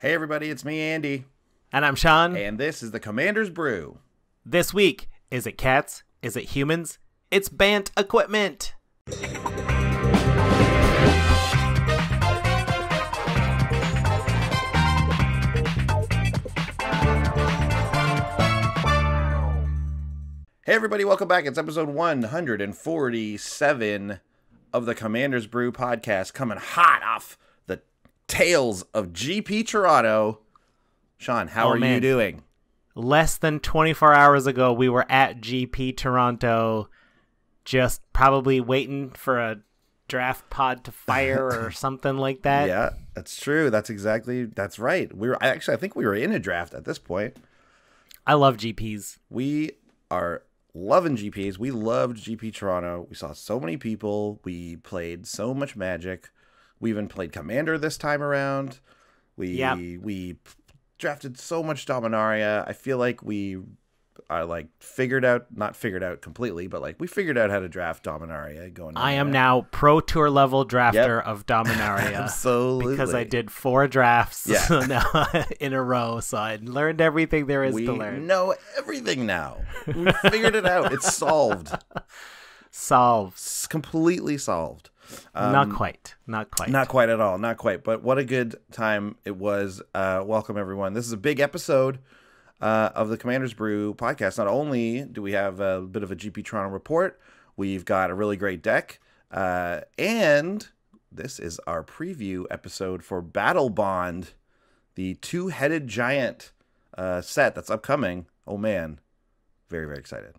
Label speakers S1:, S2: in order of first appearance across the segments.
S1: Hey everybody, it's me, Andy.
S2: And I'm Sean.
S1: And this is the Commander's Brew.
S2: This week, is it cats? Is it humans? It's Bant equipment!
S1: Hey everybody, welcome back. It's episode 147 of the Commander's Brew podcast, coming hot off the tails of GP Toronto. Sean, how are you doing?
S2: Less than 24 hours ago, we were at GP Toronto, just probably waiting for a draft pod to fire or something like that.
S1: Yeah, that's true. That's right. I think we were in a draft at this point.
S2: I love GPs.
S1: We are loving GPs. We loved GP Toronto. We saw so many people. We played so much Magic. We even played Commander this time around. We drafted so much Dominaria. I feel like we are not figured out completely, but we figured out how to draft Dominaria going.
S2: I am now Pro Tour level drafter of Dominaria.
S1: Absolutely.
S2: Because I did 4 drafts in a row, so I learned everything there is to learn.
S1: We know everything now. We figured it out. It's solved.
S2: Solved.
S1: Completely solved.
S2: Not quite at all.
S1: Not quite. But what a good time it was. Welcome, everyone. This is a big episode of the Commander's Brew podcast. Not only do we have a bit of a GP Toronto report, we've got a really great deck. And this is our preview episode for BattleBond, the two-headed giant set that's upcoming. Oh, man. Very, very excited.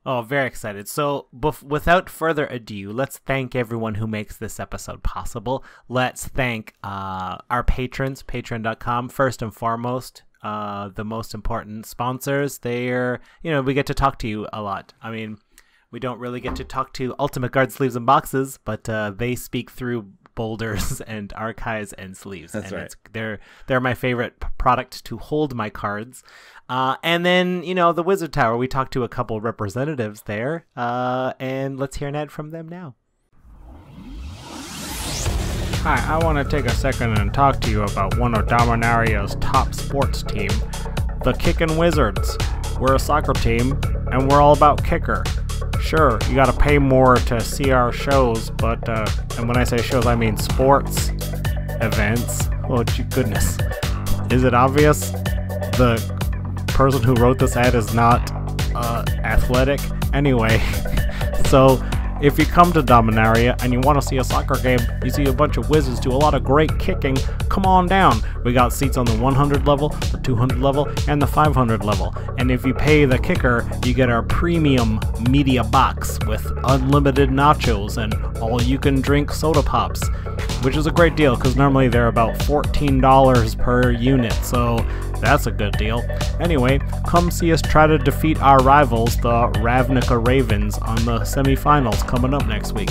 S2: Oh, very excited. So without further ado, let's thank everyone who makes this episode possible. Let's thank our patrons, patreon.com, first and foremost, the most important sponsors. We get to talk to you a lot. I mean, we don't really get to talk to Ultimate Guard sleeves and boxes, but they speak through boulders and archives and sleeves.
S1: That's right.
S2: They're my favorite product to hold my cards. And then, the Wizard Tower, we talked to a couple representatives there, and let's hear an ad from them now.
S3: Hi, I want to take a second and talk to you about one of Dominaria's top sports team, the Kickin' Wizards. We're a soccer team, and we're all about kicker. Sure, you gotta pay more to see our shows, but, and when I say shows, I mean sports events. Oh, goodness. Is it obvious? The person who wrote this ad is not athletic. Anyway, so if you come to Dominaria and you want to see a soccer game, you see a bunch of wizards do a lot of great kicking, come on down. We got seats on the 100 level, the 200 level, and the 500 level. And if you pay the kicker, you get our premium media box with unlimited nachos and all-you-can-drink soda pops, which is a great deal because normally they're about $14 per unit, so that's a good deal. Anyway, come see us try to defeat our rivals, the Ravnica Ravens, on the semifinals coming up next week.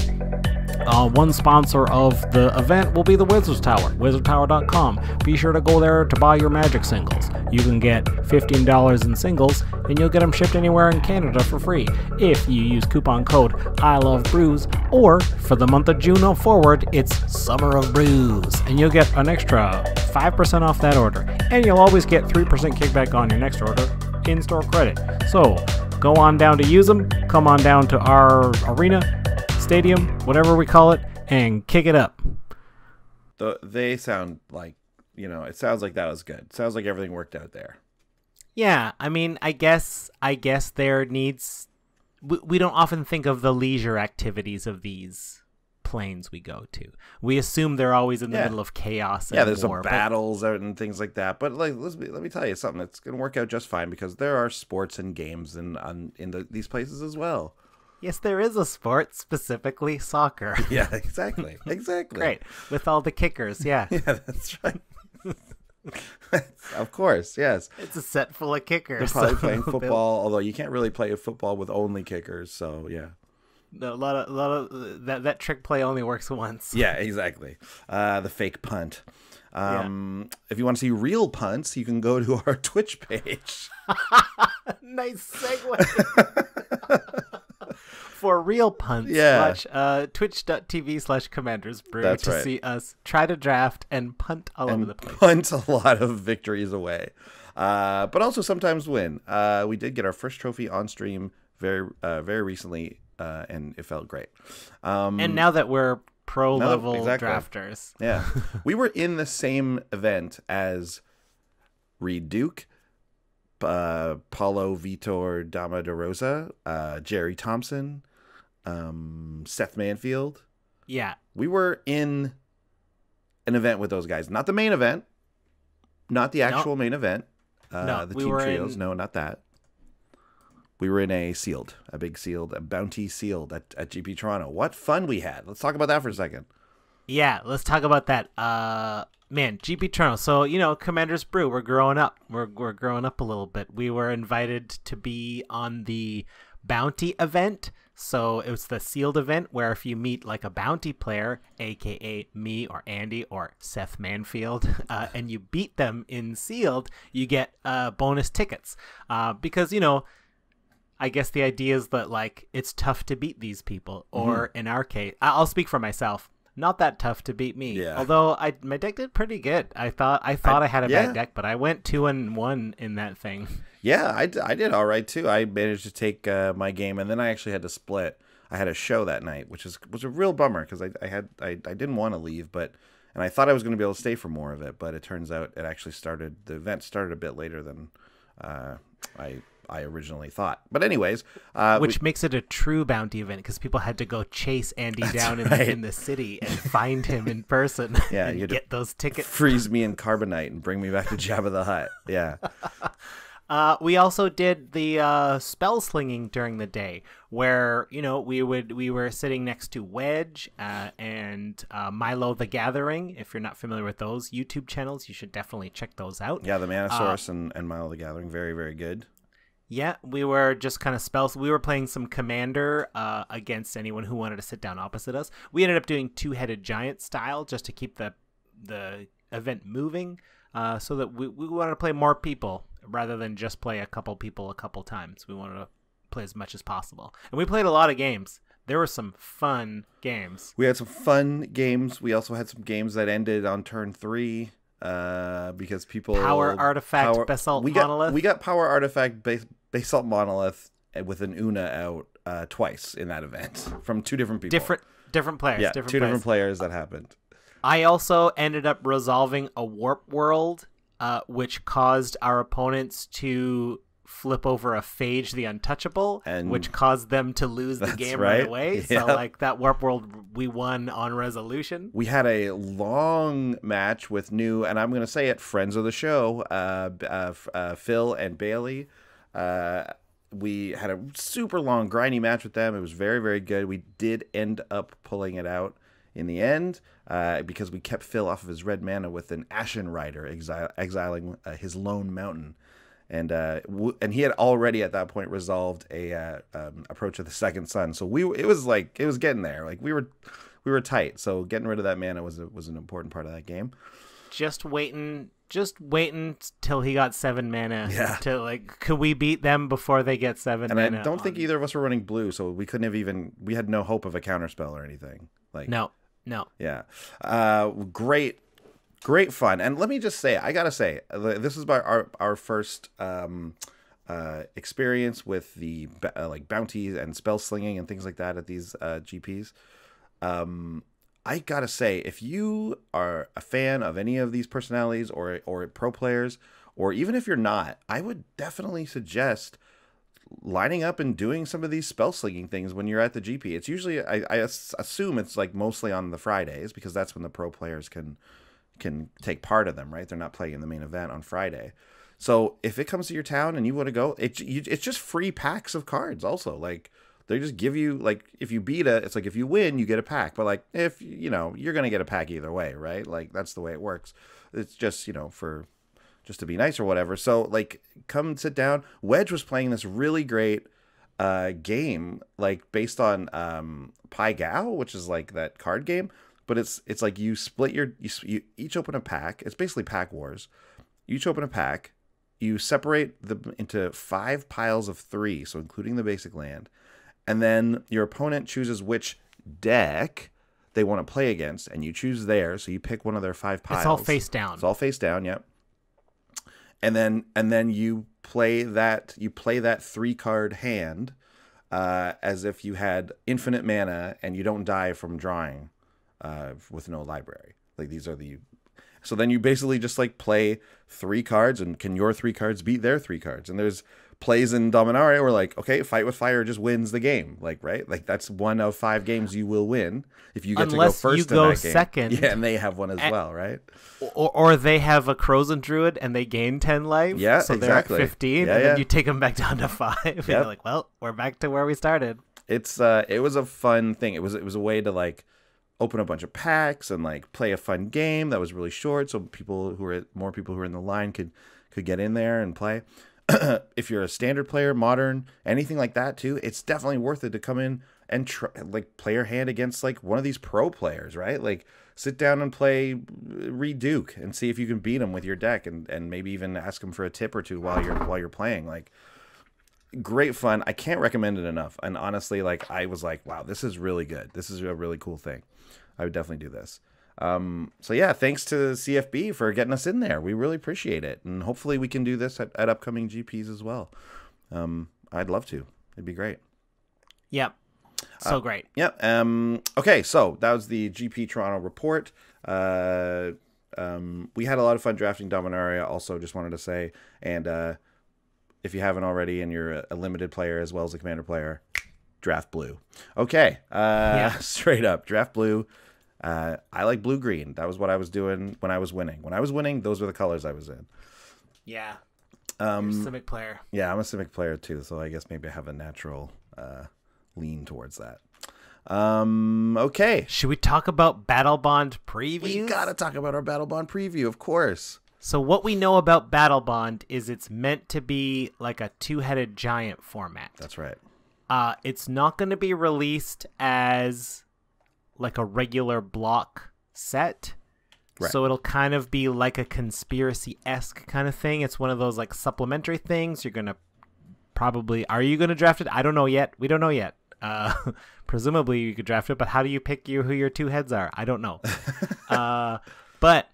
S3: One sponsor of the event will be the Wizards Tower, wizardtower.com. Be sure to go there to buy your Magic singles. You can get $15 in singles, and you'll get them shipped anywhere in Canada for free if you use coupon code ILOVEBREWS, or for the month of June on forward, it's Summer of Brews, and you'll get an extra 5% off that order, and you'll always get 3% kickback on your next order in-store credit. So, go on down to use them, come on down to our arena, stadium, whatever we call it, and kick it up.
S1: They sound like, it sounds like that was good. It sounds like everything worked out there.
S2: Yeah, I mean, I guess there needs... We don't often think of the leisure activities of these planes we go to. We assume they're always in the middle of chaos and
S1: there's
S2: war,
S1: some battles out and things like that. But let me tell you something. It's going to work out just fine because there are sports and games in these places as well.
S2: Yes, there is a sport, specifically soccer.
S1: Yeah, exactly.
S2: Great. With all the kickers, yeah.
S1: Yeah, that's right. Of course, yes.
S2: It's a set full of kickers.
S1: They're probably playing football, although you can't really play football with only kickers, so yeah.
S2: No, a lot of that trick play only works once.
S1: Yeah, exactly. The fake punt. If you want to see real punts, you can go to our Twitch page.
S2: Nice segue. For real punts,
S1: Yeah.
S2: watch twitch.tv/commandersbrew
S1: That's
S2: to
S1: right.
S2: see us try to draft and punt all over the place.
S1: Punt a lot of victories away, but also sometimes win. We did get our first trophy on stream very recently, and it felt great.
S2: And now that we're pro level drafters,
S1: yeah, we were in the same event as Reed Duke, Paulo Vitor Dama de Rosa, Jerry Thompson, Seth Manfield.
S2: Yeah,
S1: we were in an event with those guys. Not the main event, not the actual main event.
S2: No,
S1: the
S2: we
S1: team
S2: were
S1: trios.
S2: in...
S1: No, not that. We were in a big sealed, a bounty sealed at GP Toronto. What fun we had. Let's talk about that for a second.
S2: Yeah, let's talk about that. Man, GP Toronto. So, Commander's Brew, we're growing up. We're growing up a little bit. We were invited to be on the bounty event. So it was the sealed event where if you meet like a bounty player, aka me or Andy or Seth Manfield, and you beat them in sealed, you get bonus tickets. Because, I guess the idea is that like it's tough to beat these people, or in our case, I'll speak for myself. Not that tough to beat me.
S1: Yeah.
S2: Although my deck did pretty good. I thought I had a bad deck, but I went 2-1 in that thing.
S1: Yeah, I did all right too. I managed to take my game, and then I actually had to split. I had a show that night, which was a real bummer because I didn't want to leave, and I thought I was going to be able to stay for more of it, but it turns out the event started a bit later than I originally thought. But anyways,
S2: which makes it a true bounty event because people had to go chase Andy down in the city and find him in person.
S1: Yeah,
S2: and
S1: you had
S2: get those tickets.
S1: Freeze me in carbonite and bring me back to Jabba the Hutt. Yeah.
S2: We also did the spell slinging during the day, where we were sitting next to Wedge and Milo the Gathering. If you're not familiar with those YouTube channels, you should definitely check those out.
S1: Yeah, the Manosaurus and Milo the Gathering, very, very good.
S2: Yeah, we were just kind of spells. We were playing some Commander against anyone who wanted to sit down opposite us. We ended up doing two-headed giant style just to keep the event moving, so that we wanted to play more people rather than just play a couple people a couple times. We wanted to play as much as possible, and we played a lot of games. There were some fun games.
S1: We had some fun games. We also had some games that ended on turn 3. Because people
S2: Power Artifact Basalt Monolith.
S1: We got Power Artifact Basalt Monolith with an Una out twice in that event from two different people.
S2: Different players.
S1: Yeah, different players that happened.
S2: I also ended up resolving a warp world, which caused our opponents to flip over a Phage the Untouchable, which caused them to lose the game right away.
S1: Yeah.
S2: So like that warp world we won on resolution.
S1: We had a long match with new, and I'm going to say it, friends of the show, Phil and Bailey. We had a super long grindy match with them. It was very, very good. We did end up pulling it out in the end because we kept Phil off of his red mana with an Ashen Rider exiling his lone mountain. And he had already at that point resolved a approach of the Second Sun. So it was getting there. Like we were tight. So getting rid of that mana was an important part of that game.
S2: Just waiting till he got 7 mana.
S1: Yeah.
S2: Could we beat them before they get 7 mana?
S1: And I don't think either of us were running blue, so we couldn't have we had no hope of a counterspell or anything.
S2: No.
S1: Yeah. Great fun. And let me just say, I got to say, this is our first experience with the bounties and spell slinging and things like that at these GPs. I got to say, if you are a fan of any of these personalities or pro players, or even if you're not, I would definitely suggest lining up and doing some of these spell slinging things when you're at the GP. It's usually, I assume it's like mostly on the Fridays because that's when the pro players can take part of them, right? They're not playing in the main event on Friday. So if it comes to your town and you want to go, it's just free packs of cards also. Like they just give you, like, if you beat it's like if you win, you get a pack. But like if, you're going to get a pack either way, right? Like that's the way it works. It's just, just to be nice or whatever. So like come sit down. Wedge was playing this really great game, like based on Pai Gao, which is like that card game. But it's like you split you each open a pack. It's basically pack wars. You each open a pack. You separate them into 5 piles of 3, so including the basic land, and then your opponent chooses which deck they want to play against, and you choose theirs. So you pick one of their 5 piles.
S2: It's all face down.
S1: It's all face down. Yep. And then you play that 3-card hand as if you had infinite mana, and you don't die from drawing with no library. Like these are the. So then you basically just like play 3 cards, and can your 3 cards beat their 3 cards? And there's plays in Dominaria where like, okay, fight with fire just wins the game. Like, right? Like that's 1 of 5 games you will win if you get
S2: Unless
S1: to go first
S2: you
S1: in
S2: go
S1: that game.
S2: second.
S1: Yeah, and they have one as well, right?
S2: Or they have a Crozen Druid and they gain 10 life.
S1: Yeah,
S2: so
S1: exactly.
S2: they're at 15,
S1: Yeah,
S2: and
S1: yeah.
S2: then you take them back down to 5. And you're like, well, we're back to where we started.
S1: It was a fun thing. It was a way to like open a bunch of packs and like play a fun game that was really short, so more people who are in the line could get in there and play. If you're a standard player, modern, anything like that too, it's definitely worth it to come in and play your hand against like one of these pro players, right? Like sit down and play Reduke and see if you can beat them with your deck, and maybe even ask them for a tip or two while you're playing. Like great fun. I can't recommend it enough. And honestly, like I was like, wow, this is really good. This is a really cool thing. I would definitely do this. So yeah, thanks to CFB for getting us in there. We really appreciate it. And hopefully we can do this at upcoming GPs as well. I'd love to. It'd be great.
S2: Yep. So great.
S1: Yep. Okay, so that was the GP Toronto report. We had a lot of fun drafting Dominaria, also just wanted to say. And if you haven't already and you're a limited player as well as a commander player, draft blue. Okay. Straight up, draft blue. I like blue-green. That was what I was doing when I was winning. When I was winning, those were the colors I was in.
S2: Yeah. You're a Simic player.
S1: Yeah, I'm a Simic player too, so I guess maybe I have a natural lean towards that. Okay.
S2: Should we talk about BattleBond previews?
S1: We gotta talk about our BattleBond preview, of course.
S2: So what we know about BattleBond is it's meant to be like a 2-headed giant format.
S1: That's right.
S2: It's not going to be released as like a regular block set. Right. So it'll kind of be like a conspiracy-esque kind of thing. It's one of those like supplementary things. You're going to probably... Are you going to draft it? I don't know yet. We don't know yet. Presumably you could draft it, but how do you pick who your 2 heads are? I don't know. But...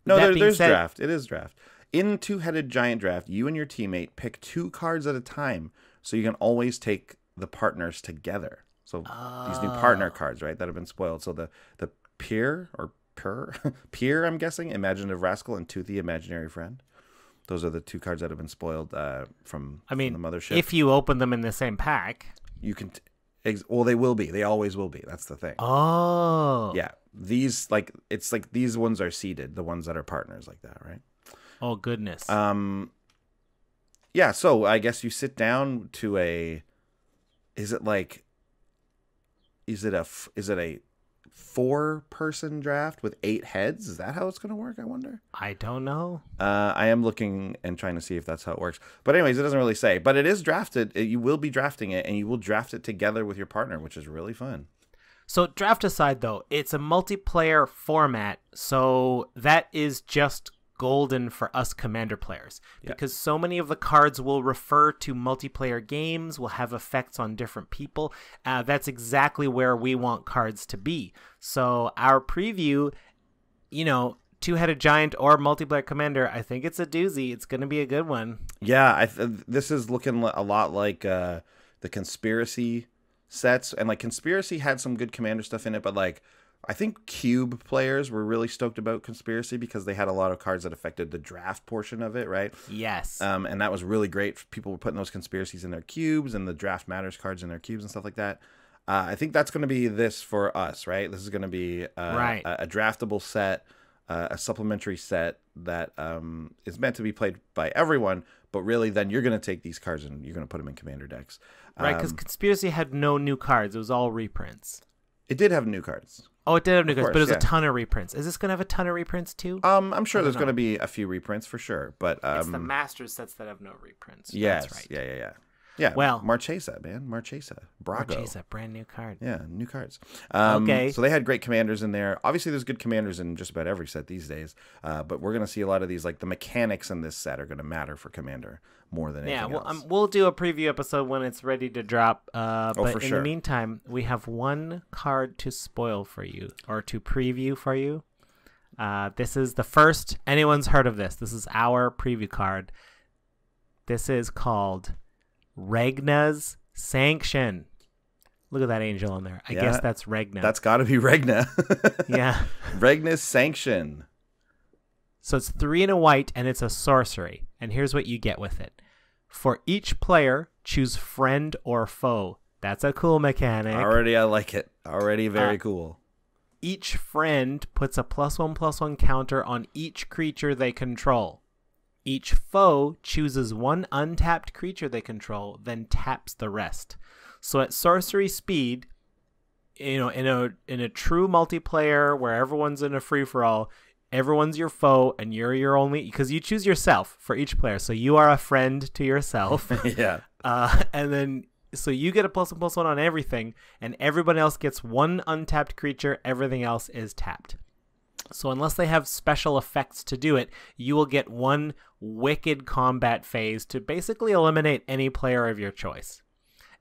S1: No, there's draft. It is draft. In 2-headed giant draft, you and your teammate pick 2 cards at a time, so you can always take the partners together. So these new partner cards, right, that have been spoiled. So the Peer, I'm guessing, Imaginative Rascal, and Toothy, Imaginary Friend. Those are the 2 cards that have been spoiled from the mothership.
S2: If you open them in the same pack,
S1: you can. Well, they will be. They always will be. That's the thing.
S2: Oh.
S1: Yeah. These these ones are seeded, the ones that are partners like that, right?
S2: Oh goodness.
S1: Yeah, so I guess you sit down to a is it a 4-person draft with 8 heads? Is that how it's going to work, I wonder?
S2: I don't know.
S1: I am looking and trying to see if that's how it works. But anyways, it doesn't really say. But it is drafted. You will be drafting it, and you will draft it together with your partner, which is really fun.
S2: So draft aside, though, it's a multiplayer format, so that is just golden for us commander players, because so many of the cards will refer to multiplayer games, will have effects on different people. That's exactly where we want cards to be. So our preview, 2-headed giant or multiplayer commander, I think it's a doozy. It's going to be a good one.
S1: Yeah, this is looking a lot like the Conspiracy sets, and like Conspiracy had some good commander stuff in it, but like I think Cube players were really stoked about Conspiracy because they had a lot of cards that affected the draft portion of it, right?
S2: Yes.
S1: And that was really great. People were putting those Conspiracies in their cubes and the Draft Matters cards in their cubes and stuff like that. I think that's going to be this for us, right? This is going to be a draftable set, a supplementary set that is meant to be played by everyone, but really then you're going to take these cards and you're going to put them in commander decks.
S2: Right, because Conspiracy had no new cards. It was all reprints.
S1: It did have new cards.
S2: Oh, it did have new cards, but it was a ton of reprints. Is this going to have a ton of reprints too?
S1: I'm sure there's going to be a few reprints for sure, but
S2: it's the Masters sets that have no reprints.
S1: Yes,
S2: that's right.
S1: Yeah. Yeah,
S2: well,
S1: Marchesa, man. Marchesa. Brago.
S2: Marchesa, brand new card.
S1: Yeah, new cards.
S2: Okay.
S1: So they had great commanders in there. Obviously, there's good commanders in just about every set these days. But we're going to see a lot of these, like the mechanics in this set are going to matter for commander more than anything else.
S2: We'll do a preview episode when it's ready to drop. But
S1: for
S2: in
S1: sure.
S2: the meantime, we have one card to spoil for you, or to preview for you. This is the first anyone's heard of this. This is our preview card. This is called Reg Nez Sanction. Look at that angel on there. I guess that's Regna.
S1: That's got to be Regna.
S2: Yeah.
S1: Reg Nez Sanction.
S2: So it's 3 and a white, and it's a sorcery. And here's what you get with it. For each player, choose friend or foe. That's a cool mechanic.
S1: Already, I like it. Already very cool.
S2: Each friend puts a +1/+1 counter on each creature they control. Each foe chooses one untapped creature they control, then taps the rest. So at sorcery speed, in a true multiplayer where everyone's in a free-for-all, everyone's your foe and you're your only, because you choose yourself for each player. So you are a friend to yourself.
S1: Yeah.
S2: And then so you get a +1/+1 on everything, and everyone else gets one untapped creature. Everything else is tapped. So unless they have special effects to do it, you will get one wicked combat phase to basically eliminate any player of your choice.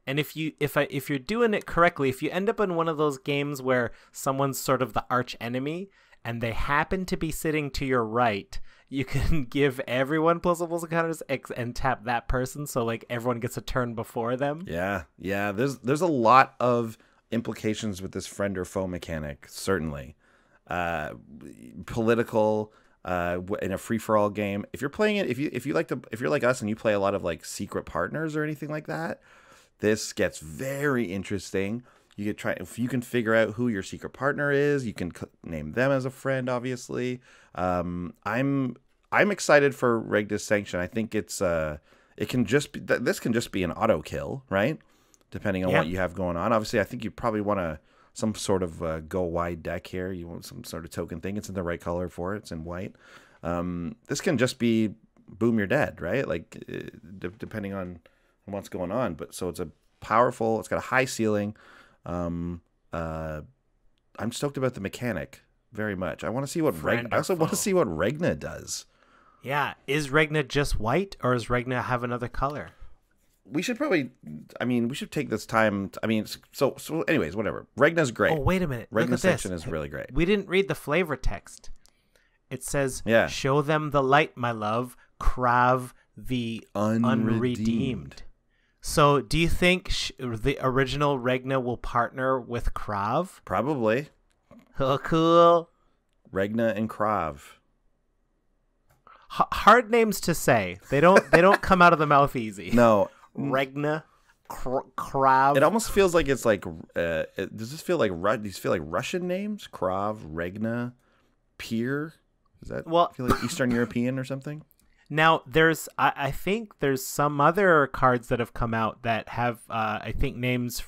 S2: And if you're doing it correctly, if you end up in one of those games where someone's sort of the arch enemy and they happen to be sitting to your right, you can give everyone +1/+1 counters and tap that person, so like everyone gets a turn before them.
S1: Yeah. There's a lot of implications with this friend or foe mechanic, certainly. Political, in a free-for-all game. If you're playing it, if you're like us and you play a lot of like secret partners or anything like that, this gets very interesting. You could try, if you can figure out who your secret partner is, you can name them as a friend. Obviously, I'm excited for Reg Nez Sanction. I think this can just be an auto kill, right? Depending on what you have going on. Obviously, I think you probably want some sort of go wide deck here. You want some sort of token thing. It's in the right color for it. It's in white. This can just be boom, you're dead, right? Like depending on what's going on. But so it's a powerful. It's got a high ceiling. I'm stoked about the mechanic very much. I want to see what I also want to see what Regna does.
S2: Yeah, is Regna just white, or does Regna have another color?
S1: We should probably, we should take this time. So anyways, whatever. Regna's great.
S2: Oh, wait a minute.
S1: Reg
S2: Look
S1: Nez
S2: at
S1: Sanction
S2: this.
S1: is really great.
S2: We didn't read the flavor text. It says,
S1: Yeah.
S2: Show them the light, my love. Krav the unredeemed. So do you think the original Regna will partner with Krav?
S1: Probably.
S2: Oh, cool.
S1: Regna and Krav.
S2: Hard names to say. They don't come out of the mouth easy.
S1: No.
S2: Regna, Krav.
S1: It almost feels like it's like. Does this feel like? These feel like Russian names? Krav, Regna, Pier. Does that feel like Eastern European or something?
S2: Now I think there's some other cards that have come out that have I think names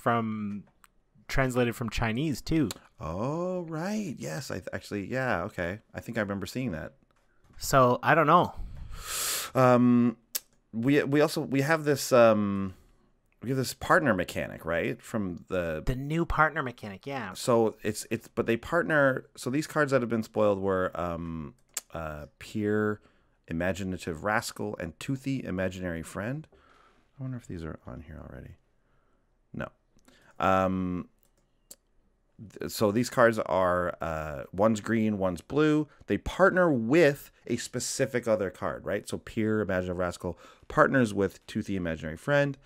S2: translated from Chinese too.
S1: Oh right, yes. Okay. I think I remember seeing that.
S2: So I don't know.
S1: We have this partner mechanic, right? From the
S2: new partner mechanic, yeah.
S1: So but they partner. So these cards that have been spoiled were Peer, Imaginative Rascal, and Toothy, Imaginary Friend. I wonder if these are on here already. No. So these cards are one's green, one's blue. They partner with a specific other card, right? So Peer, Imaginative Rascal partners with Toothy, Imaginary Friend.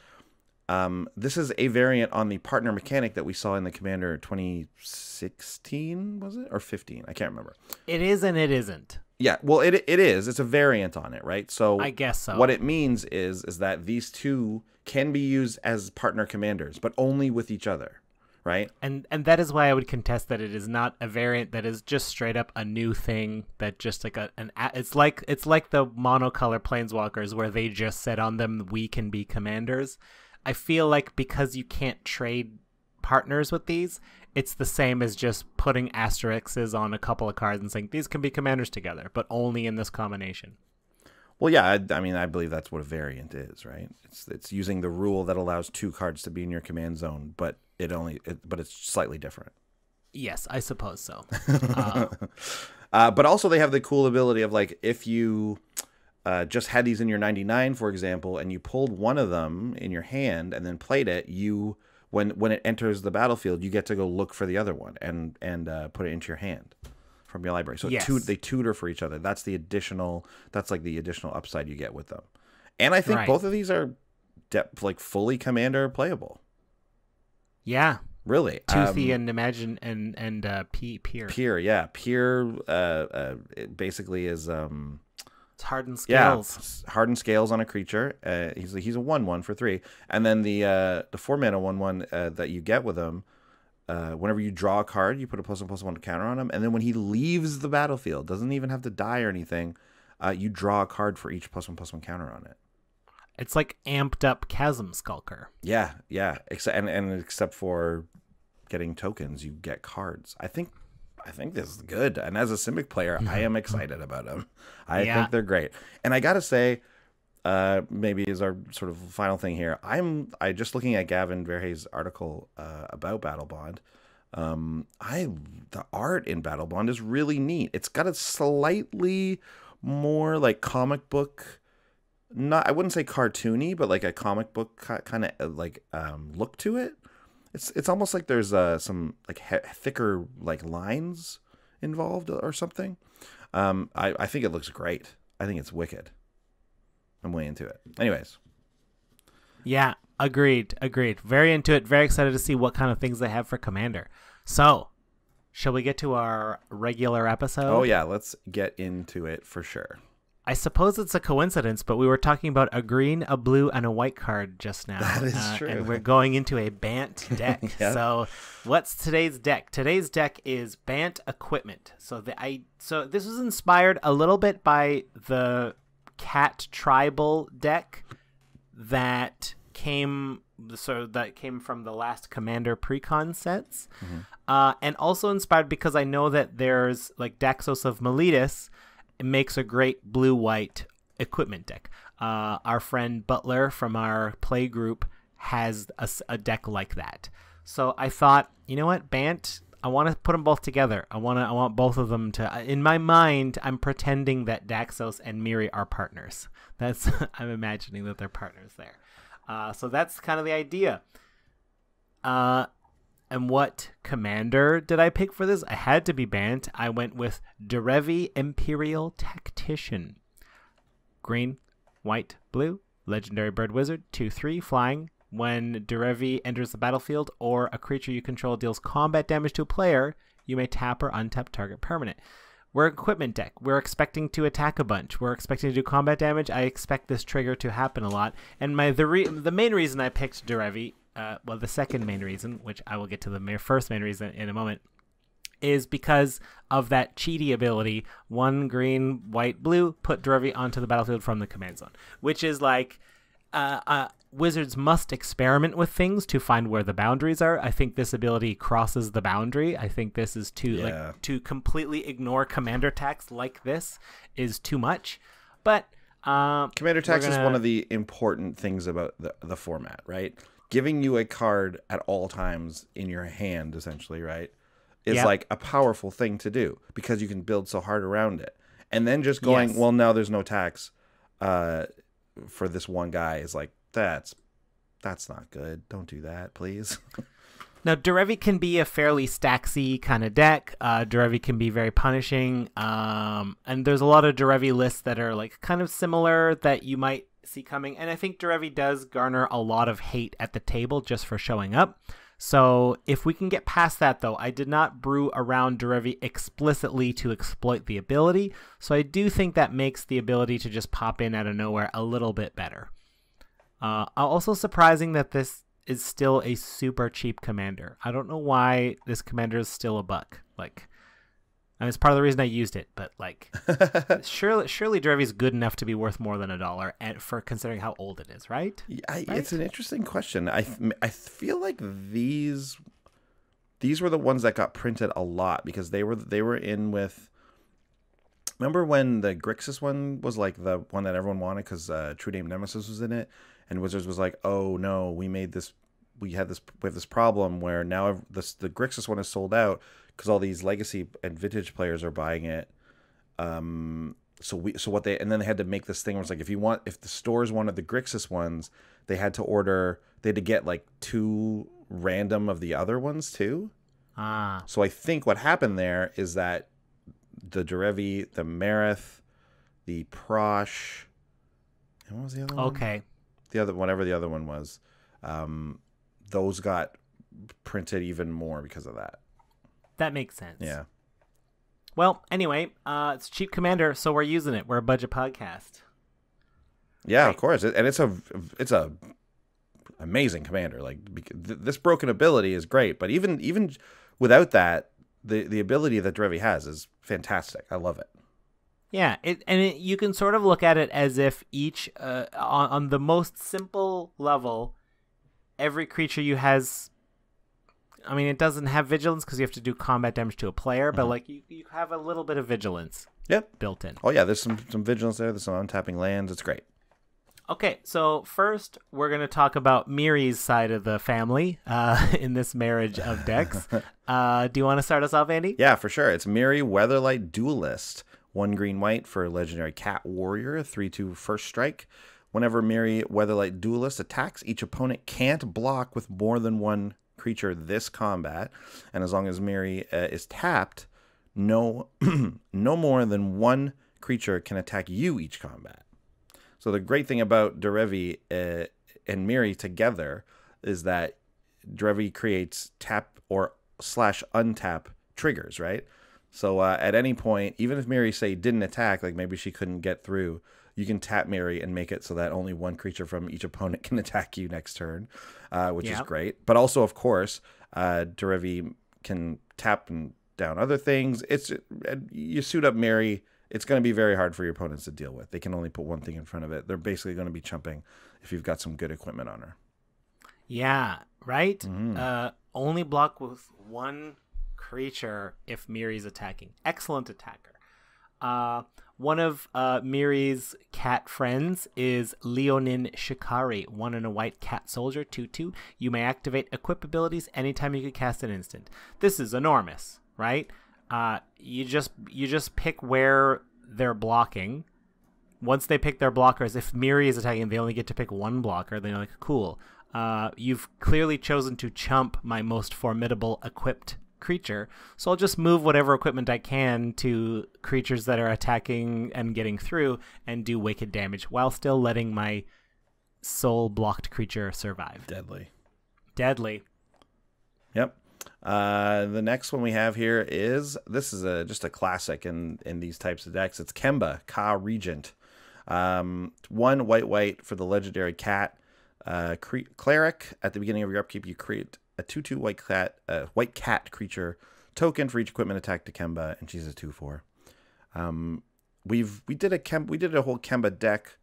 S1: This is a variant on the partner mechanic that we saw in the Commander 2016, was it? Or 15? I can't remember.
S2: It is and it isn't.
S1: Yeah, well, it is. It's a variant on it, right? So
S2: I guess so.
S1: What it means is that these two can be used as partner commanders, but only with each other, right?
S2: And that is why I would contest that it is not a variant that is just straight up a new thing that just like it's like the monocolor planeswalkers where they just said on them we can be commanders. I feel like because you can't trade partners with these, it's the same as just putting asterisks on a couple of cards and saying these can be commanders together, but only in this combination.
S1: Well, yeah, I mean, I believe that's what a variant is, right? It's using the rule that allows 2 cards to be in your command zone, but it's slightly different.
S2: Yes, I suppose so.
S1: But also they have the cool ability of, like, if you just had these in your 99, for example, and you pulled one of them in your hand and then played it, when it enters the battlefield, you get to go look for the other one and put it into your hand from your library. So
S2: yes.
S1: they tutor for each other. That's the additional upside you get with them. And I think
S2: right.
S1: both of these are fully commander playable.
S2: Yeah.
S1: Really.
S2: Toothy and Imagine and Peer.
S1: Peer, yeah. Peer it basically is
S2: it's hardened scales.
S1: Yeah, hardened scales on a creature. He's a 1/1 for 3. And then the 4-mana 1/1 that you get with him, whenever you draw a card, you put a +1/+1 counter on him, and then when he leaves the battlefield, doesn't even have to die or anything, you draw a card for each +1/+1 counter on it.
S2: It's like amped up Chasm Skulker.
S1: Yeah. Except for getting tokens, you get cards. I think this is good, and as a Simic player, I am excited about them. I think they're great, and I gotta say, maybe as our sort of final thing here, I just looking at Gavin Verhey's article about BattleBond. The art in BattleBond is really neat. It's got a slightly more like comic book, I wouldn't say cartoony, but like a comic book kind of like look to it. It's almost like there's some like thicker like lines involved or something. I think it looks great. I think it's wicked. I'm way into it. Anyways.
S2: Yeah, agreed. Very into it. Very excited to see what kind of things they have for Commander. So, shall we get to our regular episode?
S1: Oh, yeah. Let's get into it for sure.
S2: I suppose it's a coincidence, but we were talking about a green, a blue, and a white card just now.
S1: That is true.
S2: And we're going into a Bant deck.
S1: Yep.
S2: So what's today's deck? Today's deck is Bant Equipment. So this was inspired a little bit by the Cat Tribal deck that came from the last Commander Precon sets. Mm-hmm. And also inspired because I know that there's like Daxos of Miletus. It makes a great blue-white equipment deck. Our friend Butler from our play group has a deck like that. So I thought, you know what, Bant, I want to put them both together. I want both of them to. In my mind, I'm pretending that Daxos and Miri are partners. I'm imagining that they're partners there. So that's kind of the idea. And what commander did I pick for this? I had to be Bant. I went with Derevi Imperial Tactician. Green, white, blue, legendary bird wizard, 2/3, flying. When Derevi enters the battlefield or a creature you control deals combat damage to a player, you may tap or untap target permanent. We're an equipment deck. We're expecting to attack a bunch. We're expecting to do combat damage. I expect this trigger to happen a lot. And the main reason I picked Derevi, the second main reason, which I will get to the first main reason in a moment, is because of that cheaty ability, 1 green, white, blue, put Derevi onto the battlefield from the command zone, which is like wizards must experiment with things to find where the boundaries are. I think this ability crosses the boundary. I think this is to completely ignore commander attacks like this is too much. But
S1: commander attacks is one of the important things about the format, right? Giving you a card at all times in your hand, essentially, right, is like a powerful thing to do because you can build so hard around it. And then just going, well, now there's no tax for this one guy is like, that's not good. Don't do that, please.
S2: Now, Derevi can be a fairly stacksy kind of deck. Derevi can be very punishing. And there's a lot of Derevi lists that are like kind of similar that you might see coming. And I think Derevi does garner a lot of hate at the table just for showing up. So if we can get past that, though, I did not brew around Derevi explicitly to exploit the ability. So I do think that makes the ability to just pop in out of nowhere a little bit better. Also surprising that this is still a super cheap commander. I don't know why this commander is still $1. Like, I mean, it's part of the reason I used it, but like, surely Derevi's good enough to be worth more than $1, and for considering how old it is, right?
S1: Yeah, right? It's an interesting question. I feel like these were the ones that got printed a lot because they were in with Remember when the Grixis one was like the one that everyone wanted because True Name Nemesis was in it, and Wizards was like, "Oh no, we have this problem where now the Grixis one is sold out because all these Legacy and Vintage players are buying it." And then they had to make this thing where it's like if the stores wanted the Grixis ones, they had to get like 2 random of the other ones too. So I think what happened there is that the Derevi, the Marith, the Prosh, and what was the other one?
S2: Okay.
S1: Whatever the other one was, those got printed even more because of that.
S2: That makes sense.
S1: Yeah.
S2: Well, anyway, it's cheap commander, so we're using it. We're a budget podcast.
S1: Yeah, right. Of course, and it's a amazing commander. Like this broken ability is great, but even without that, the ability that Derevi has is fantastic. I love it.
S2: Yeah, you can sort of look at it as if each on the most simple level, every creature you has. I mean, it doesn't have vigilance because you have to do combat damage to a player, but like you have a little bit of vigilance.
S1: Yep.
S2: Built in.
S1: Oh yeah, there's some vigilance there. There's some untapping lands. It's great.
S2: Okay, so first we're going to talk about Miri's side of the family in this marriage of decks. Do you want to start us off, Andy?
S1: Yeah, for sure. It's Miri Weatherlight Duelist. 1 green-white for Legendary Cat Warrior. 3/2 first strike. Whenever Miri Weatherlight Duelist attacks, each opponent can't block with more than 1 creature this combat. And as long as Miri is tapped, no more than 1 creature can attack you each combat. So the great thing about Derevi and Miri together is that Derevi creates tap or /untap triggers, right? So at any point, even if Miri, say, didn't attack, like maybe she couldn't get through, you can tap Miri and make it so that only 1 creature from each opponent can attack you next turn, which is great. But also, of course, Derevi can tap and down other things. You suit up Miri, it's going to be very hard for your opponents to deal with. They can only put 1 thing in front of it. They're basically going to be chumping if you've got some good equipment on her.
S2: Yeah, right? Mm-hmm. Only block with 1 creature if Miri's attacking. Excellent attacker. One of Miri's cat friends is Leonin Shikari, 1 and a white cat soldier, 2/2. You may activate equip abilities anytime you can cast an instant. This is enormous, right? You just pick where they're blocking. Once they pick their blockers, if Miri is attacking, they only get to pick 1 blocker. Then you're like, cool. You've clearly chosen to chump my most formidable equipped creature, so I'll just move whatever equipment I can to creatures that are attacking and getting through and do wicked damage while still letting my soul blocked creature survive. Deadly. Yep.
S1: The next one we have here is just a classic in these types of decks. It's Kemba, Ka Regent. 1 white for the legendary cat cleric. At the beginning of your upkeep, you create a 2/2 white cat creature token for each equipment attack to Kemba, and she's a 2/4. We did a whole Kemba deck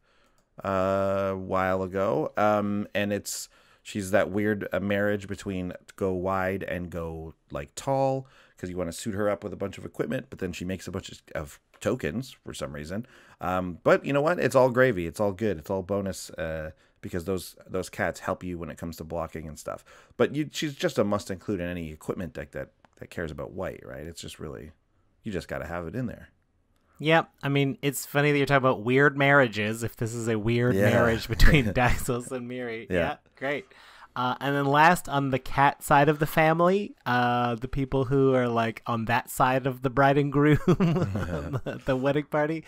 S1: a while ago, and she's that weird marriage between go wide and go like tall, because you want to suit her up with a bunch of equipment, but then she makes a bunch of tokens for some reason. But you know what? It's all gravy. It's all good. It's all bonus. Because those cats help you when it comes to blocking and stuff. But she's just a must include in any equipment deck that cares about white, right? It's just really, you just got to have it in there.
S2: Yeah, I mean, it's funny that you're talking about weird marriages, if this is a weird marriage between Daxos and Miri. Yeah, great. And then last, on the cat side of the family, the people who are like on that side of the bride and groom, the wedding party,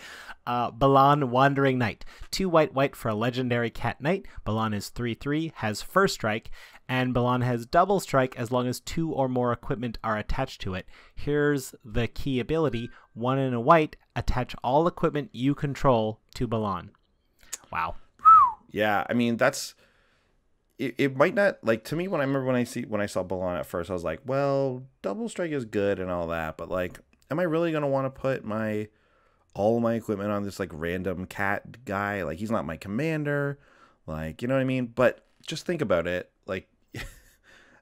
S2: Milan Wandering Knight. 2 white for a legendary cat knight. Milan is 3/3, has first strike, and Milan has double strike as long as 2 or more equipment are attached to it. Here's the key ability: 1 and a white, attach all equipment you control to Milan. Wow.
S1: Yeah, I mean, it might not, like, to me, when I saw Milan at first, I was like, well, double strike is good and all that, but like, am I really going to want to put all my equipment on this like random cat guy? Like, he's not my commander, like, you know what I mean? But just think about it, like,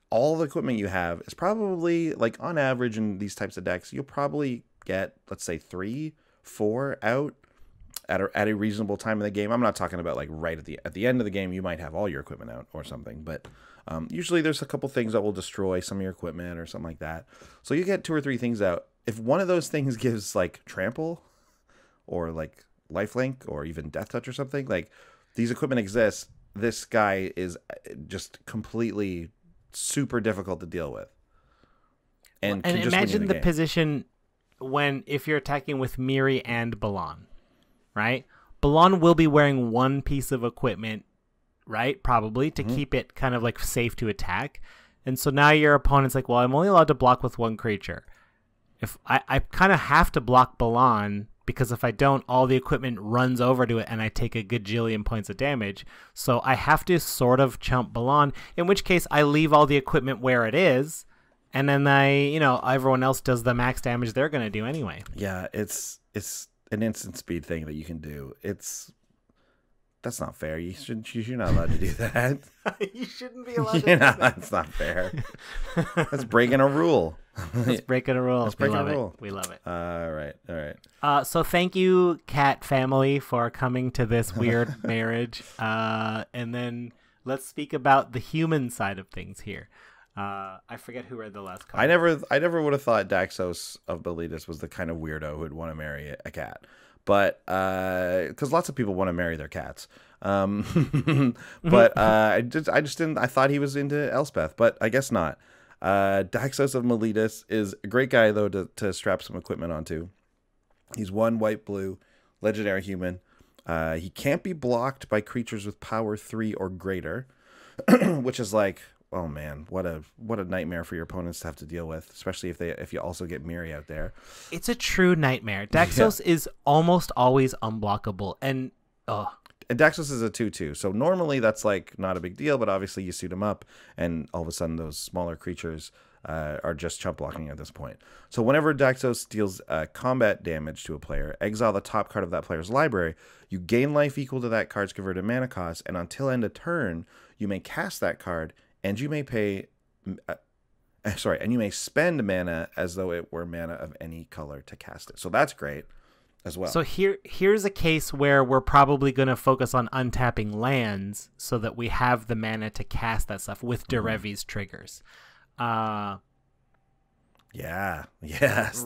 S1: all the equipment you have is probably, like, on average in these types of decks, you'll probably get, let's say, 3 4 out at a reasonable time in the game. I'm not talking about like right at the end of the game. You might have all your equipment out or something, but usually there's a couple things that will destroy some of your equipment or something like that. So you get 2 or 3 things out. If one of those things gives like trample or like lifelink or even death touch or something, like these equipment exist, this guy is just completely super difficult to deal with. And
S2: imagine the position if you're attacking with Miri and Balan, right? Balan will be wearing one piece of equipment, right? Probably to keep it kind of like safe to attack. And so now your opponent's like, well, I'm only allowed to block with one creature. If I kind of have to block Balan, because if I don't, all the equipment runs over to it and I take a gajillion points of damage. So I have to sort of chump Balan, in which case I leave all the equipment where it is, and then everyone else does the max damage they're going to do anyway.
S1: Yeah, it's an instant speed thing that you can do. That's not fair. You're not allowed to do that.
S2: You shouldn't be allowed to do that.
S1: That's not fair. That's breaking a rule.
S2: That's breaking a rule.
S1: That's breaking a rule.
S2: We love it.
S1: All right.
S2: So thank you, Cat family, for coming to this weird marriage. And then let's speak about the human side of things here. I forget who read the last card.
S1: I never would have thought Daxos of Miletus was the kind of weirdo who would want to marry a cat. But because lots of people want to marry their cats, but I just didn't. I thought he was into Elspeth, but I guess not. Daxos of Miletus is a great guy though to strap some equipment onto. He's 1 white-blue, legendary human. He can't be blocked by creatures with power 3 or greater, which is like, oh man, what a nightmare for your opponents to have to deal with, especially if you also get Miri out there.
S2: It's a true nightmare. Daxos is almost always unblockable, and
S1: Daxos is a 2/2, so normally that's like not a big deal, but obviously you suit him up, and all of a sudden those smaller creatures are just chump blocking at this point. So whenever Daxos deals combat damage to a player, exile the top card of that player's library. You gain life equal to that card's converted mana cost, and until end of turn, you may cast that card. And you may and you may spend mana as though it were mana of any color to cast it. So that's great as well.
S2: So here's a case where we're probably going to focus on untapping lands so that we have the mana to cast that stuff with Derevi's triggers.
S1: Yes,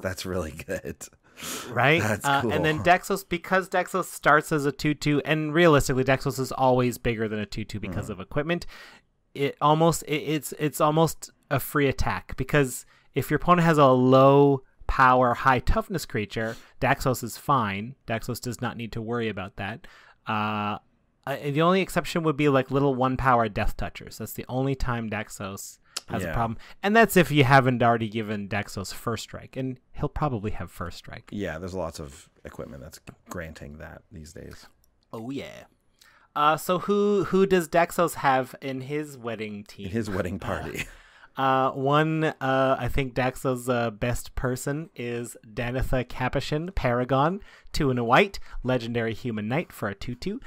S1: that's really good.
S2: Right?
S1: That's cool.
S2: And then Daxos, because Daxos starts as a 2/2, and realistically Daxos is always bigger than a 2/2 because of equipment. It's almost a free attack, because if your opponent has a low power, high toughness creature, Daxos is fine. Daxos does not need to worry about that. The only exception would be like little 1-power death touchers. That's the only time Daxos has a problem, and that's if you haven't already given Daxos first strike, and he'll probably have first strike.
S1: Yeah, there's lots of equipment that's granting that these days.
S2: Oh yeah. So who does Daxos have in his wedding team?
S1: His wedding party.
S2: I think Daxos' best person is Dantha Capuchin Paragon, 2 and a white, legendary human knight for a 2/2.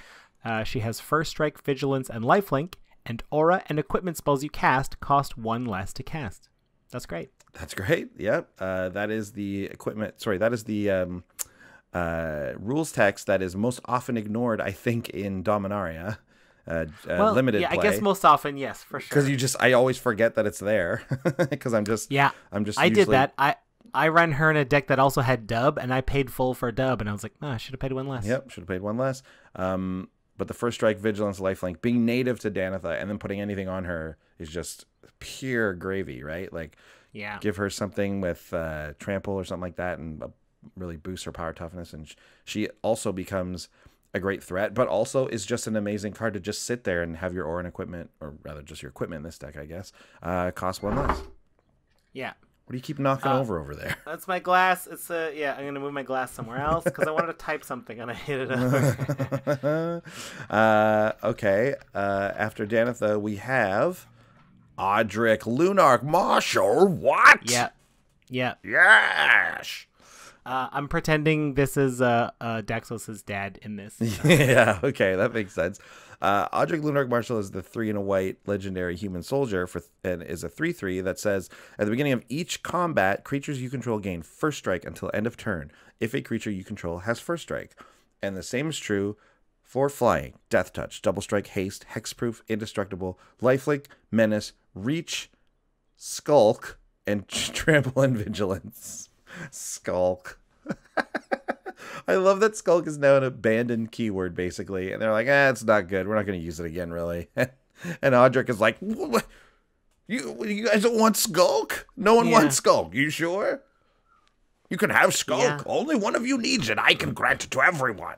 S2: She has first strike, vigilance, and lifelink, and aura and equipment spells you cast cost 1 less to cast. That's great.
S1: That's great. Yep. That is the equipment. Sorry, that is the rules text that is most often ignored, I think, in Dominaria. Limited play.
S2: I guess most often, yes, for sure.
S1: Because I always forget that it's there. Because I'm just
S2: I did that. I ran her in a deck that also had dub, and I paid full for dub, and I was like, I should have paid 1 less.
S1: Yep, should have paid 1 less. But the first strike, vigilance, lifelink, being native to Dantha, and then putting anything on her is just pure gravy, right? Like, give her something with trample or something like that, and really boosts her power toughness, and she also becomes a great threat, but also is just an amazing card to just sit there and have your aura and equipment, or rather just your equipment in this deck, I guess, cost 1 less.
S2: Yeah.
S1: What do you keep knocking over there?
S2: That's my glass. It's I'm gonna move my glass somewhere else because I wanted to type something and I hit it over.
S1: Okay. After Dantha, we have Audra Lunarch Marshall. What?
S2: Yeah.
S1: Yes.
S2: I'm pretending this is Daxos' dad in this.
S1: Yeah, okay, that makes sense. Audra Lunarch Marshall is the 3 and a white legendary human soldier and is a 3/3 that says, at the beginning of each combat, creatures you control gain first strike until end of turn. if a creature you control has first strike. And the same is true for flying, death touch, double strike, haste, hexproof, indestructible, lifelink, menace, reach, skulk, and trample and vigilance. Skulk. I love that skulk is now an abandoned keyword, basically. And they're like, it's not good. We're not going to use it again, really. And Audra is like, what? You guys don't want skulk? No one wants skulk. You sure? You can have skulk. Yeah. Only one of you needs it. I can grant it to everyone.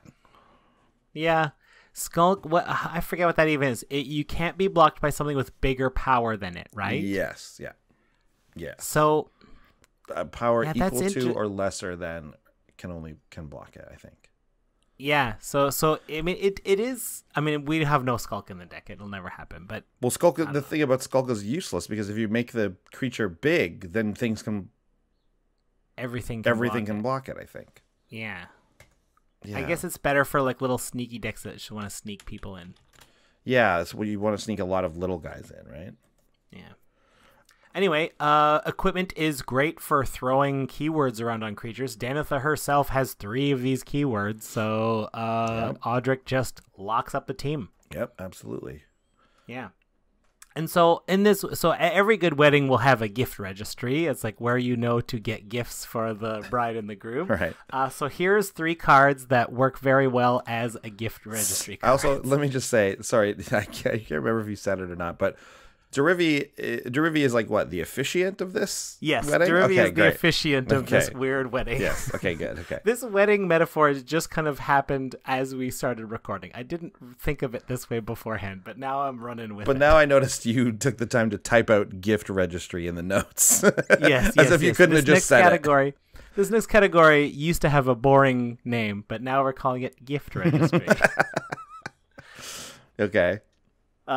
S2: Yeah. Skulk, I forget what that even is. You can't be blocked by something with bigger power than it, right?
S1: Yes. Yeah. Yeah.
S2: So
S1: power equal to or lesser than can block it, I think.
S2: Yeah. So I mean it is, I mean, we have no skulk in the deck. It'll never happen. But
S1: skulk, the thing about skulk is useless because if you make the creature big, then everything can block it, I think.
S2: Yeah. I guess it's better for like little sneaky decks that just want to sneak people in.
S1: Yeah, that's what you want to sneak a lot of little guys in, right?
S2: Yeah. Anyway, equipment is great for throwing keywords around on creatures. Dantha herself has 3 of these keywords, so Audra just locks up the team.
S1: Yep, absolutely.
S2: Yeah. And so every good wedding will have a gift registry. It's like where you know to get gifts for the bride and the groom.
S1: Right.
S2: So here's 3 cards that work very well as a gift registry card.
S1: Also, let me just say, sorry, I can't remember if you said it or not, but Derivi is like what, the officiant of this wedding?
S2: Derivi is the officiant of this weird wedding.
S1: Yes. Okay, good. Okay.
S2: This wedding metaphor just kind of happened as we started recording. I didn't think of it this way beforehand, but now I'm running with it.
S1: But now I noticed you took the time to type out gift registry in the notes.
S2: Yes.
S1: As if you couldn't have just said it.
S2: This next category used to have a boring name, but now we're calling it gift registry.
S1: Okay.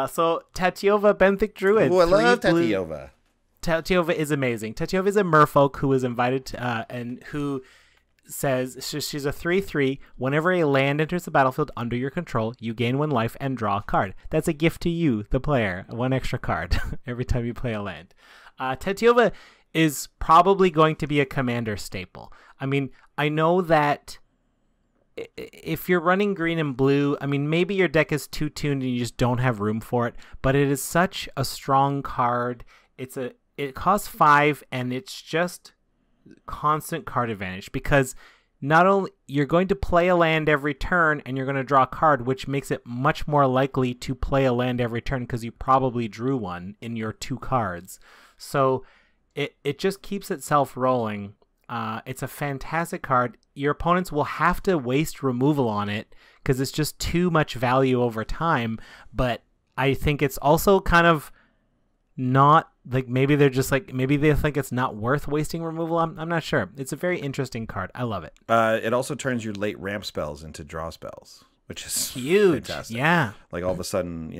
S2: So Tituba Benthic Druid.
S1: Oh, I love Tituba.
S2: Tituba is amazing. Tituba is a merfolk who was invited to, and who says she's a 3/3. Whenever a land enters the battlefield under your control, you gain 1 life and draw a card. That's a gift to you, the player. 1 extra card every time you play a land. Tituba is probably going to be a commander staple. I mean, I know that if you're running green and blue, I mean, maybe your deck is too tuned and you just don't have room for it, but it is such a strong card. It costs 5 and it's just constant card advantage because not only you're going to play a land every turn and you're going to draw a card, which makes it much more likely to play a land every turn because you probably drew one in your 2 cards. So it just keeps itself rolling. It's a fantastic card. Your opponents will have to waste removal on it because it's just too much value over time. But I think it's also kind of not like maybe they're just like maybe they think it's not worth wasting removal. I'm not sure. It's a very interesting card. I love it.
S1: It also turns your late ramp spells into draw spells, which is
S2: huge.
S1: Fantastic.
S2: Yeah.
S1: Like all of a sudden,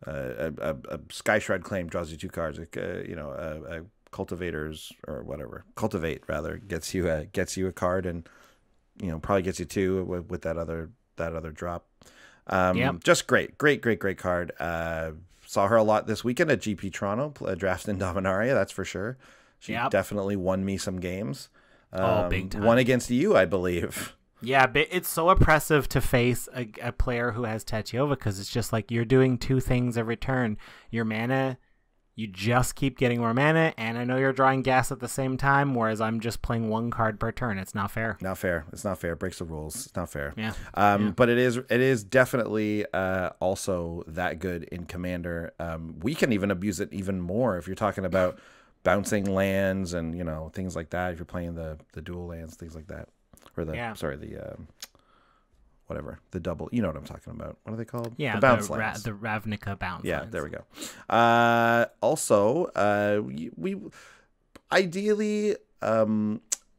S1: a Sky Shred Claim draws you 2 cards. A Cultivators or whatever, Cultivate rather, gets you a card and probably gets you 2 with that other drop. Just great card. Saw her a lot this weekend at GP Toronto, drafting Dominaria, that's for sure. She definitely won me some games.
S2: Big time.
S1: One against you, I believe.
S2: Yeah, but it's so oppressive to face a player who has Tituba because it's just like you're doing 2 things every turn. Your mana, you just keep getting more mana, and I know you're drawing gas at the same time, whereas I'm just playing 1 card per turn. It's not fair.
S1: Not fair. It's not fair. It breaks the rules. It's not fair.
S2: Yeah.
S1: But it is definitely also that good in Commander. We can even abuse it even more if you're talking about bouncing lands and things like that. If you're playing the dual lands, things like that, or whatever, the double, you know what I'm talking about. What are they called?
S2: Yeah,
S1: the bounce lands.
S2: The Ravnica bounce lands.
S1: There we go. Also, we ideally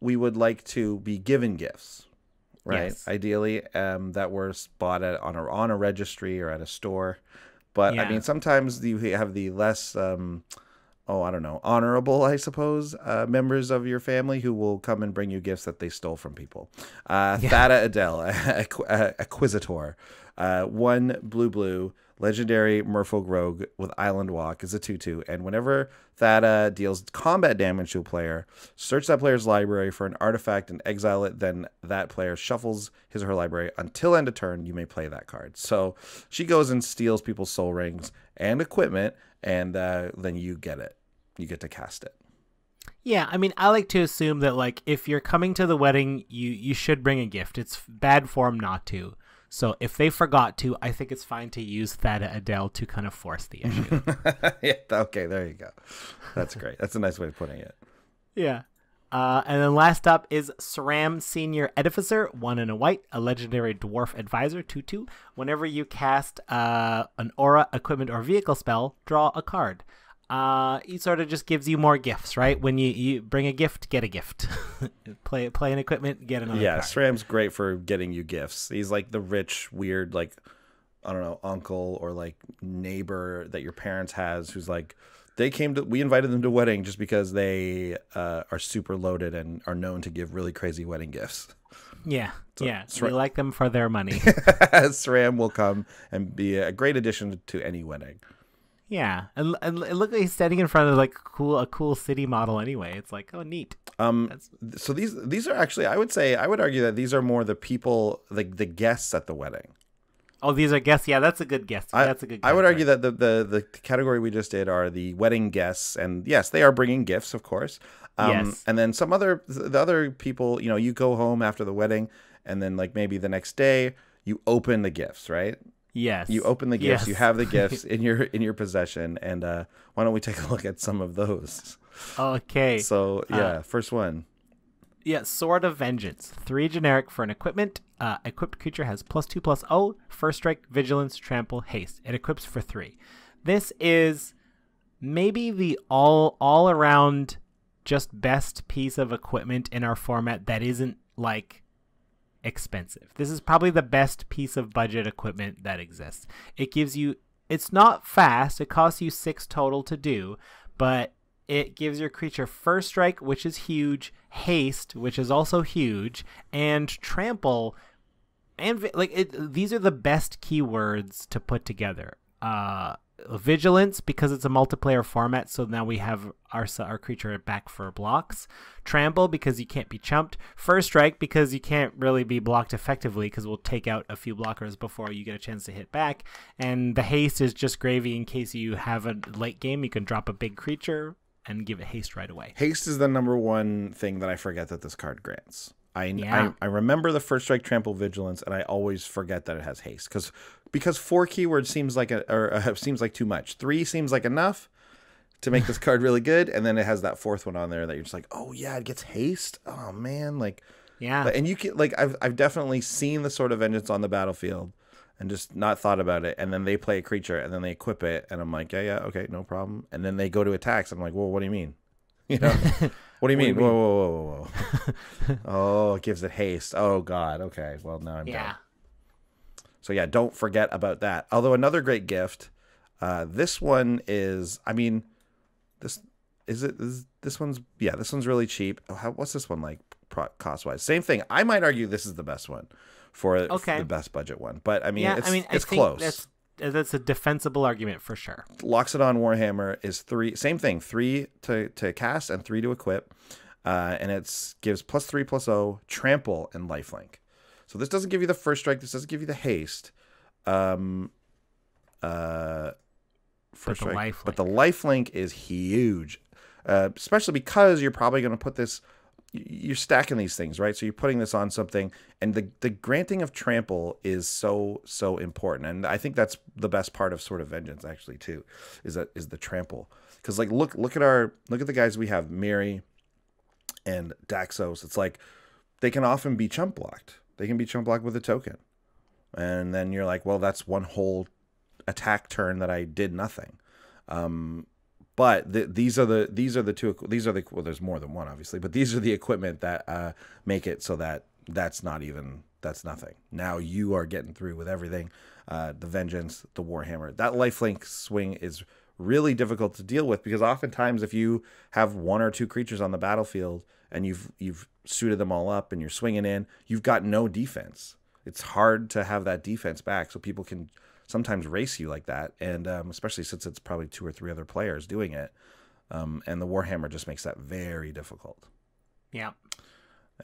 S1: we would like to be given gifts, right? Yes. Ideally, that were bought on a registry or at a store. But I mean, sometimes you have the less honorable, I suppose, members of your family who will come and bring you gifts that they stole from people. Thada Adele, Acquisitor, 1 blue, legendary Merfolk Rogue with Island Walk is a 2/2. And whenever that deals combat damage to a player, search that player's library for an artifact and exile it. Then that player shuffles his or her library until end of turn. You may play that card. So she goes and steals people's soul rings and equipment, and then you get it. You get to cast it.
S2: Yeah, I mean, I like to assume that, like, if you're coming to the wedding, you should bring a gift. It's bad form not to. So if they forgot to, I think it's fine to use Thada Adele to kind of force the issue.
S1: Yeah, okay, there you go. That's great. That's a nice way of putting it.
S2: Yeah. And then last up is Sram Senior Edificer, 1 and a white, a legendary dwarf advisor, 2/2. Whenever you cast an aura, equipment, or vehicle spell, draw a card. He sort of just gives you more gifts, right? When you bring a gift, get a gift. play an equipment, get another card.
S1: SRAM's great for getting you gifts. He's like the rich, weird, like, I don't know, uncle or like neighbor that your parents has who's like, we invited them to a wedding just because they are super loaded and are known to give really crazy wedding gifts.
S2: Yeah, we like them for their money.
S1: SRAM will come and be a great addition to any wedding.
S2: Yeah, and look, he's standing in front of like a cool city model anyway. It's like, oh, neat.
S1: So these are actually, I would argue that these are more the people, like the guests at the wedding.
S2: Oh, these are guests. Yeah, that's a good guess. That's a good.
S1: I would argue that the category we just did are the wedding guests, and yes, they are bringing gifts, of course.
S2: Yes.
S1: And then the other people, you go home after the wedding, and then like maybe the next day you open the gifts, right?
S2: Yes.
S1: You open the gifts.
S2: Yes.
S1: You have the gifts in your possession, and why don't we take a look at some of those?
S2: Okay.
S1: So first one.
S2: Yeah, Sword of Vengeance. 3 generic for an equipment. Equipped creature has +2/+0, first strike, vigilance, trample, haste. It equips for 3. This is maybe the all around just best piece of equipment in our format that isn't like expensive. This is probably the best piece of budget equipment that exists. It's not fast. It costs you 6 total to do, but it gives your creature first strike, which is huge, haste, which is also huge, and trample. And these are the best keywords to put together. Vigilance, because it's a multiplayer format, so now we have our creature back for blocks. Trample, because you can't be chumped. First strike, because you can't really be blocked effectively, because we'll take out a few blockers before you get a chance to hit back. And the haste is just gravy in case you have a late game. You can drop a big creature and give it haste right away.
S1: Haste is the number one thing that I forget that this card grants. I remember the first strike, trample, vigilance, and I always forget that it has haste because 4 keywords seems like too much. 3 seems like enough to make this card really good, and then it has that 4th one on there that you're just like, oh yeah, it gets haste. Oh man, like
S2: yeah.
S1: And you can I've definitely seen the Sword of Vengeance on the battlefield and just not thought about it, and then they play a creature and then they equip it, and I'm like, yeah, okay, no problem. And then they go to attacks. I'm like, well, what do you mean? What do you mean? Whoa. Oh, it gives it haste. Oh, God. Okay. Well, now I'm done. So, yeah, don't forget about that. Although another great gift, this one is, this one's really cheap. What's this one like cost-wise? Same thing. I might argue this is the best one for the best budget one. But, it's close.
S2: That's a defensible argument for sure.
S1: Loxodon Warhammer is 3, same thing, 3 to cast and 3 to equip, and it gives +3/+0, trample, and lifelink. So this doesn't give you the first strike. This doesn't give you the haste. First strike, but the lifelink is huge, especially because you're probably going to put this. You're stacking these things, right? So you're putting this on something, and the granting of trample is so important, and I think that's the best part of Sword of Vengeance actually too, is the trample. Because like look at the guys we have, Miri and Daxos. It's like they can often be chump blocked. They can be chump blocked with a token, and then you're like, well, that's one whole attack turn that I did nothing. But these are the two. Well, there's more than one, obviously, but these are the equipment that make it so that's nothing. Now you are getting through with everything. The Vengeance, the Warhammer. That lifelink swing is really difficult to deal with because oftentimes if you have 1 or 2 creatures on the battlefield and you've suited them all up and you're swinging in, you've got no defense. it's hard to have that defense back, so people can sometimes race you like that, and especially since it's probably 2 or 3 other players doing it, and the Warhammer just makes that very difficult.
S2: Yeah.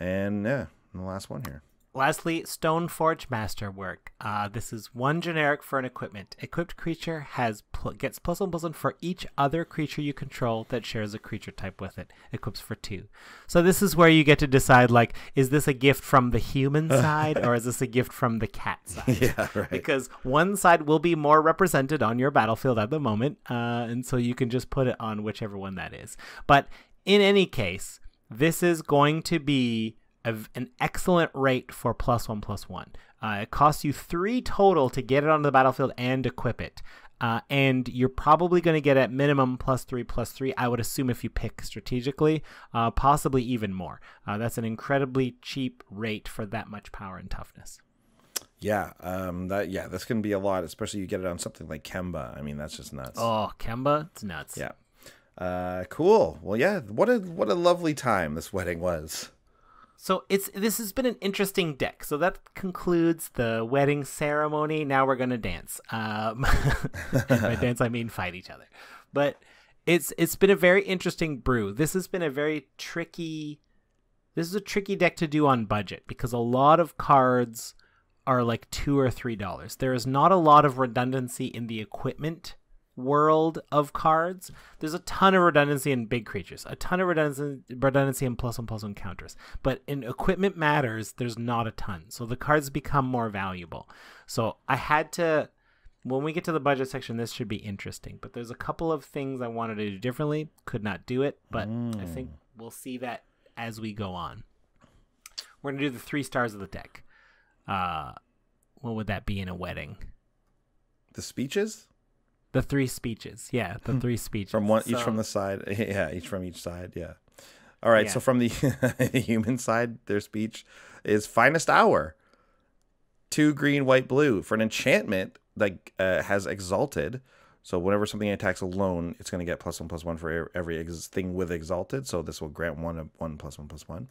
S1: And yeah, and the last one here.
S2: Lastly, Stoneforge Masterwork. This is 1 generic for an equipment. Equipped creature gets +1/+1 for each other creature you control that shares a creature type with it. Equips for 2. So this is where you get to decide, like, is this a gift from the human side or is this a gift from the cat side?
S1: Yeah, right.
S2: Because one side will be more represented on your battlefield at the moment, and so you can just put it on whichever one that is. But in any case, this is going to be an excellent rate for +1/+1. It costs you 3 total to get it onto the battlefield and equip it. And you're probably going to get at minimum +3/+3, I would assume, if you pick strategically, possibly even more. That's an incredibly cheap rate for that much power and toughness.
S1: Yeah, this can be a lot, especially you get it on something like Kemba. I mean, that's just nuts.
S2: Oh, Kemba, it's nuts.
S1: Yeah. Cool. Well, yeah, what a lovely time this wedding was.
S2: So this has been an interesting deck. So that concludes the wedding ceremony. Now we're gonna dance. By dance I mean fight each other. But it's been a very interesting brew. This has been a very tricky. This is a tricky deck to do on budget because a lot of cards are like $2 or $3. There is not a lot of redundancy in the equipment world of cards. There's a ton of redundancy in big creatures, a ton of redundancy in +1/+1 counters, but in equipment matters there's not a ton, so the cards become more valuable. So I had to, when we get to the budget section, this should be interesting, but there's a couple of things I wanted to do differently, could not do it, but I think we'll see that as we go on. We're gonna do the 3 stars of the deck. What would that be in a wedding?
S1: The speeches?
S2: The 3 speeches. Yeah, the 3 speeches.
S1: Each from the side. Yeah, each from each side. Yeah. All right, so from the human side, their speech is Finest Hour. 2 green, white, blue. For an enchantment that has Exalted. So whenever something attacks alone, it's going to get +1/+1 for every thing with Exalted. So this will grant 1 +1/+1.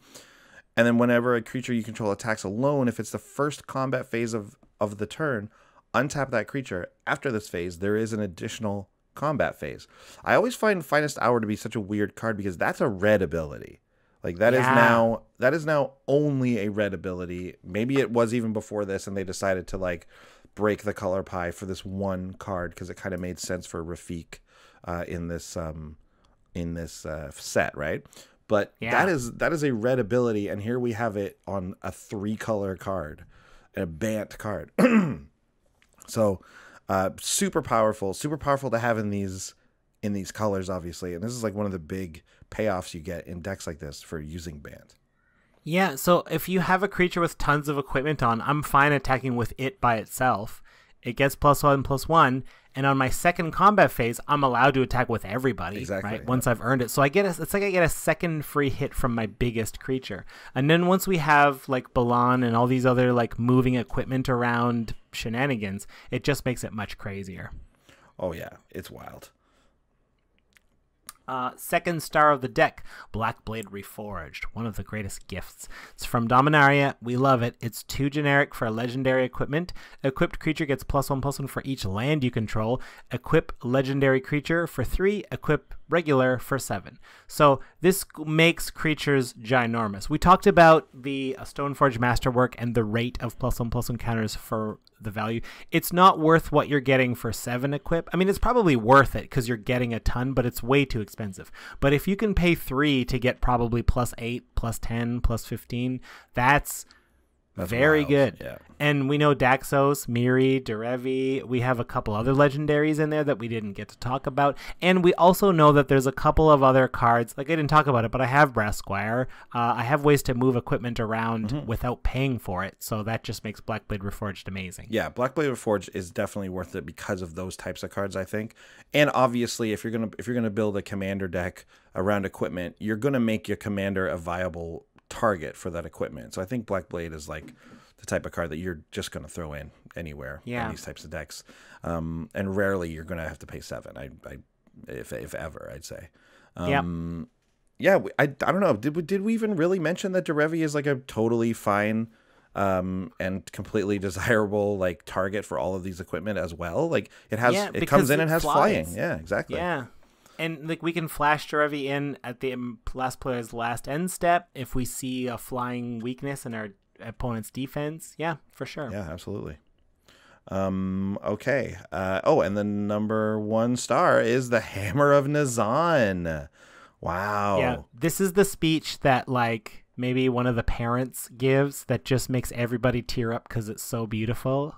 S1: And then whenever a creature you control attacks alone, if it's the first combat phase of the turn, untap that creature. After this phase, there is an additional combat phase. I always find Finest Hour to be such a weird card because that's a red ability. Like that is now only a red ability. Maybe it was even before this, and they decided to like break the color pie for this one card because it kind of made sense for Rafik in this set, right? But that is a red ability, and here we have it on a 3-color card, a Bant card. So super powerful to have in these colors, obviously. And this is like one of the big payoffs you get in decks like this for using Bant.
S2: Yeah, so if you have a creature with tons of equipment on, I'm fine attacking with it by itself. It gets +1/+1, and on my second combat phase, I'm allowed to attack with everybody, right? Once I've earned it. So it's like I get a second free hit from my biggest creature. And then once we have like Milan and all these other like moving equipment around shenanigans, it just makes it much crazier.
S1: Oh yeah, it's wild.
S2: Second star of the deck, Blackblade Reforged, one of the greatest gifts. It's from Dominaria. We love it. It's 2 generic for legendary equipment. Equipped creature gets +1/+1 for each land you control. Equip legendary creature for 3. Equip regular for 7. So this makes creatures ginormous. We talked about the Stoneforge Masterwork and the rate of +1/+1 counters for the value. It's not worth what you're getting for 7 equip. I mean, it's probably worth it because you're getting a ton, but it's way too expensive. But if you can pay 3 to get probably +8, +10, +15, that's very
S1: wild.
S2: good.
S1: Yeah.
S2: And we know Daxos, Miri, Derevi. We have a couple other legendaries in there that we didn't get to talk about. And we also know that there's a couple of other cards. Like I didn't talk about it, but I have Brass Squire. I have ways to move equipment around without paying for it. So that just makes Blackblade Reforged amazing.
S1: Yeah, Blackblade Reforged is definitely worth it because of those types of cards, I think. And obviously, if you're gonna build a commander deck around equipment, you're gonna make your commander a viable target for that equipment. So I think Blackblade is like the type of card that you're just going to throw in anywhere in these types of decks. And rarely you're going to have to pay 7. If ever, I'd say. I don't know. Did we even really mention that Derevi is like a totally fine and completely desirable like target for all of these equipment as well. Like it has,
S2: Yeah,
S1: it
S2: because
S1: comes in
S2: it
S1: and has
S2: flies.
S1: flying. Yeah, exactly.
S2: Yeah. And like we can flash Derevi in at the last player's last end step if we see a flying weakness in our opponent's defense. Yeah, for sure.
S1: Yeah, absolutely. Okay. And the number 1 star is the Hammer of Nazan. Wow.
S2: Yeah, this is the speech that like maybe one of the parents gives that just makes everybody tear up because it's so beautiful.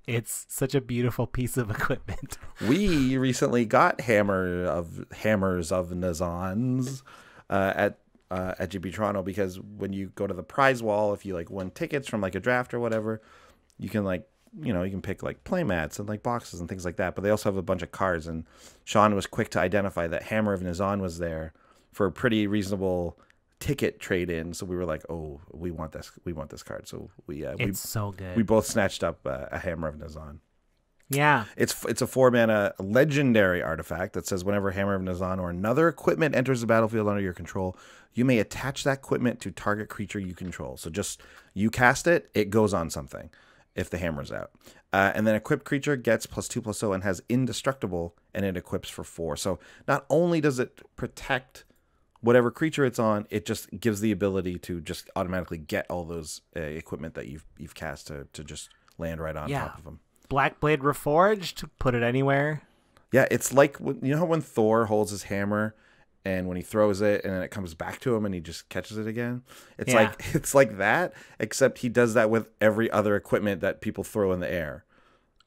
S2: It's such a beautiful piece of equipment.
S1: We recently got Hammers of Nazans at GP Toronto, because when you go to the prize wall, if you like win tickets from like a draft or whatever, you can like, you can pick like play mats and like boxes and things like that. But they also have a bunch of cards, and Sean was quick to identify that Hammer of Nazan was there for a pretty reasonable ticket trade in. So we were like, oh, we want this card. So
S2: It's so good.
S1: we both snatched up a Hammer of Nazan.
S2: Yeah.
S1: It's a 4-mana legendary artifact that says whenever Hammer of Nazan or another equipment enters the battlefield under your control, you may attach that equipment to target creature you control. So just you cast it, it goes on something if the hammer's out. And then equipped creature gets +2/+0 and has indestructible, and it equips for 4. So not only does it protect whatever creature it's on, it just gives the ability to just automatically get all those equipment that you've cast to just land right on top of them.
S2: Blackblade Reforged, put it anywhere.
S1: Yeah, it's like, you know how when Thor holds his hammer and when he throws it and then it comes back to him and he just catches it again? It's like that, except he does that with every other equipment that people throw in the air.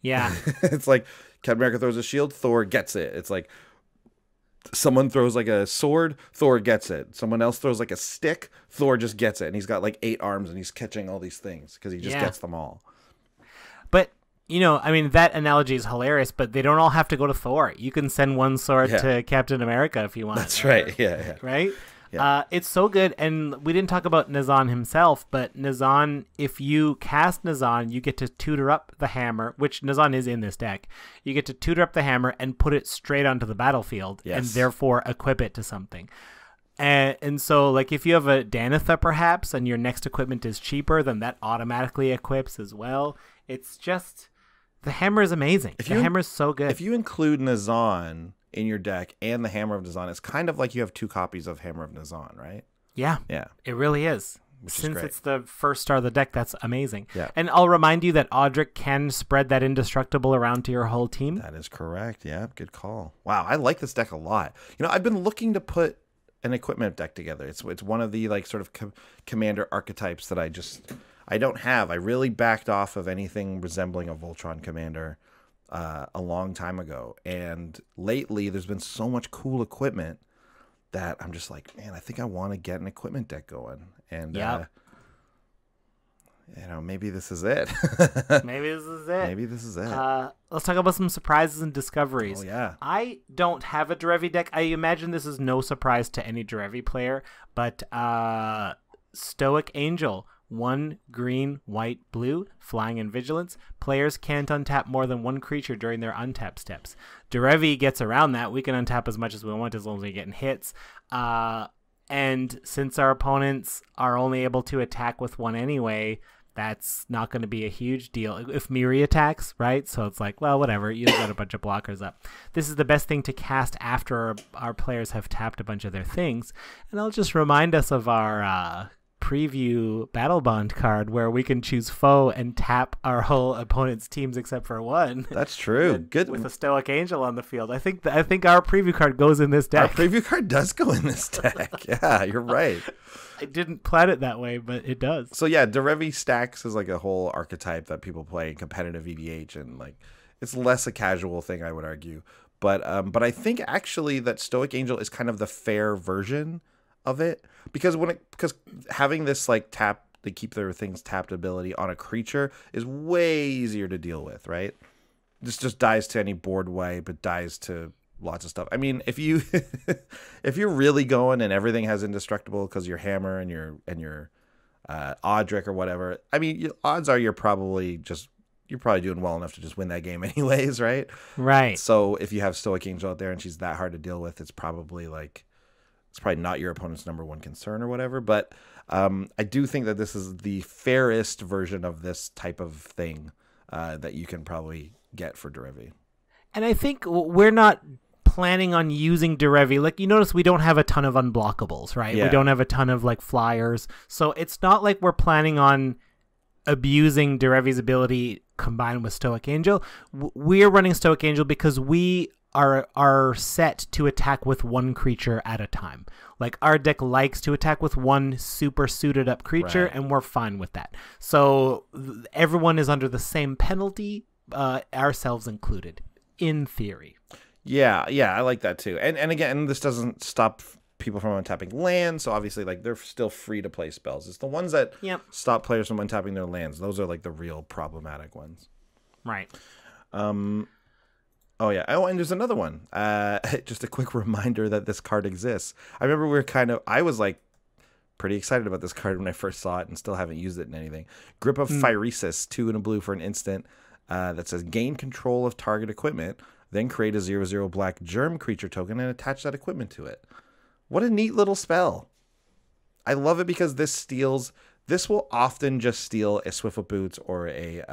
S2: Yeah.
S1: It's like Captain America throws a shield, Thor gets it. It's like someone throws like a sword, Thor gets it. Someone else throws like a stick, Thor just gets it. And he's got like 8 arms and he's catching all these things because he just gets them all.
S2: But, I mean, that analogy is hilarious, but they don't all have to go to Thor. You can send one sword to Captain America if you want.
S1: That's right. Yeah.
S2: Right?
S1: Yeah.
S2: It's so good. And we didn't talk about Nazan himself, but Nazan, if you cast Nazan, you get to tutor up the hammer, which Nazan is in this deck. You get to tutor up the hammer and put it straight onto the battlefield and therefore equip it to something. And so, like, if you have a Dantha, perhaps, and your next equipment is cheaper, then that automatically equips as well. It's just... The hammer is amazing. The hammer is so good.
S1: If you include Nazan in your deck and the Hammer of Nazan, it's kind of like you have 2 copies of Hammer of Nazan, right?
S2: Yeah.
S1: Yeah.
S2: It really is.
S1: Which
S2: Since
S1: is great.
S2: it's the first star of the deck, that's amazing.
S1: Yeah.
S2: And I'll remind you that Audra can spread that indestructible around to your whole team.
S1: That is correct. Yeah, good call. Wow, I like this deck a lot. I've been looking to put an equipment deck together. It's one of the like sort of commander archetypes that I don't have. I really backed off of anything resembling a Voltron commander a long time ago. And lately, there's been so much cool equipment that I'm just like, man, I think I want to get an equipment deck going. And, maybe this is it.
S2: Maybe this is it.
S1: Maybe this is it.
S2: Let's talk about some surprises and discoveries.
S1: Oh, yeah.
S2: I don't have a Derevi deck. I imagine this is no surprise to any Derevi player, but Stoic Angel, 1 green, white, blue, flying and vigilance. Players can't untap more than 1 creature during their untap steps. Derevi gets around that. We can untap as much as we want as long as we're getting hits. And since our opponents are only able to attack with 1 anyway, that's not going to be a huge deal. If Miri attacks, right? So it's like, well, whatever. You got a bunch of blockers up. This is the best thing to cast after our players have tapped a bunch of their things. And I'll just remind us of our... preview BattleBond card where we can choose foe and tap our whole opponent's teams except for 1.
S1: That's true. Good.
S2: With a Stoic Angel on the field. I think our preview card goes in this deck.
S1: Our preview card does go in this deck. Yeah, you're right.
S2: I didn't plan it that way, but it does.
S1: So yeah, Derevi stacks is like a whole archetype that people play in competitive EDH, and like it's less a casual thing, I would argue. But I think actually that Stoic Angel is kind of the fair version of it, because having this like tap, they keep their things tapped ability on a creature is way easier to deal with, right? This just dies to any board wipe, but dies to lots of stuff. I mean, if you're really going and everything has indestructible because your hammer and your Audra or whatever, I mean, odds are you're probably doing well enough to just win that game anyways, right?
S2: Right.
S1: So if you have Stoic Angel out there and she's that hard to deal with, it's probably like It's probably not your opponent's number one concern or whatever, but I do think that this is the fairest version of this type of thing that you can probably get for Derevi.
S2: And I think we're not planning on using Derevi. Like, you notice we don't have a ton of unblockables, right?
S1: Yeah.
S2: We don't have a ton of like flyers. So it's not like we're planning on abusing Derevi's ability combined with Stoic Angel. We're running Stoic Angel because we are set to attack with one creature at a time. Like, our deck likes to attack with one super suited up creature,
S1: Right.
S2: and we're fine with that. So everyone is under the same penalty, ourselves included, in theory.
S1: Yeah, I like that too. And again, this doesn't stop people from untapping lands, so obviously like they're still free to play spells. It's the ones that stop players from untapping their lands. Those are like the real problematic ones.
S2: Right.
S1: Oh, yeah. Oh, and there's another one. Just a quick reminder that this card exists. I remember I was like pretty excited about this card when I first saw it and still haven't used it in anything. Grip of Resis, 2 and a blue for an instant that says gain control of target equipment, then create a 0/0 black germ creature token and attach that equipment to it. What a neat little spell. I love it because this will often just steal a Swiftfoot Boots or a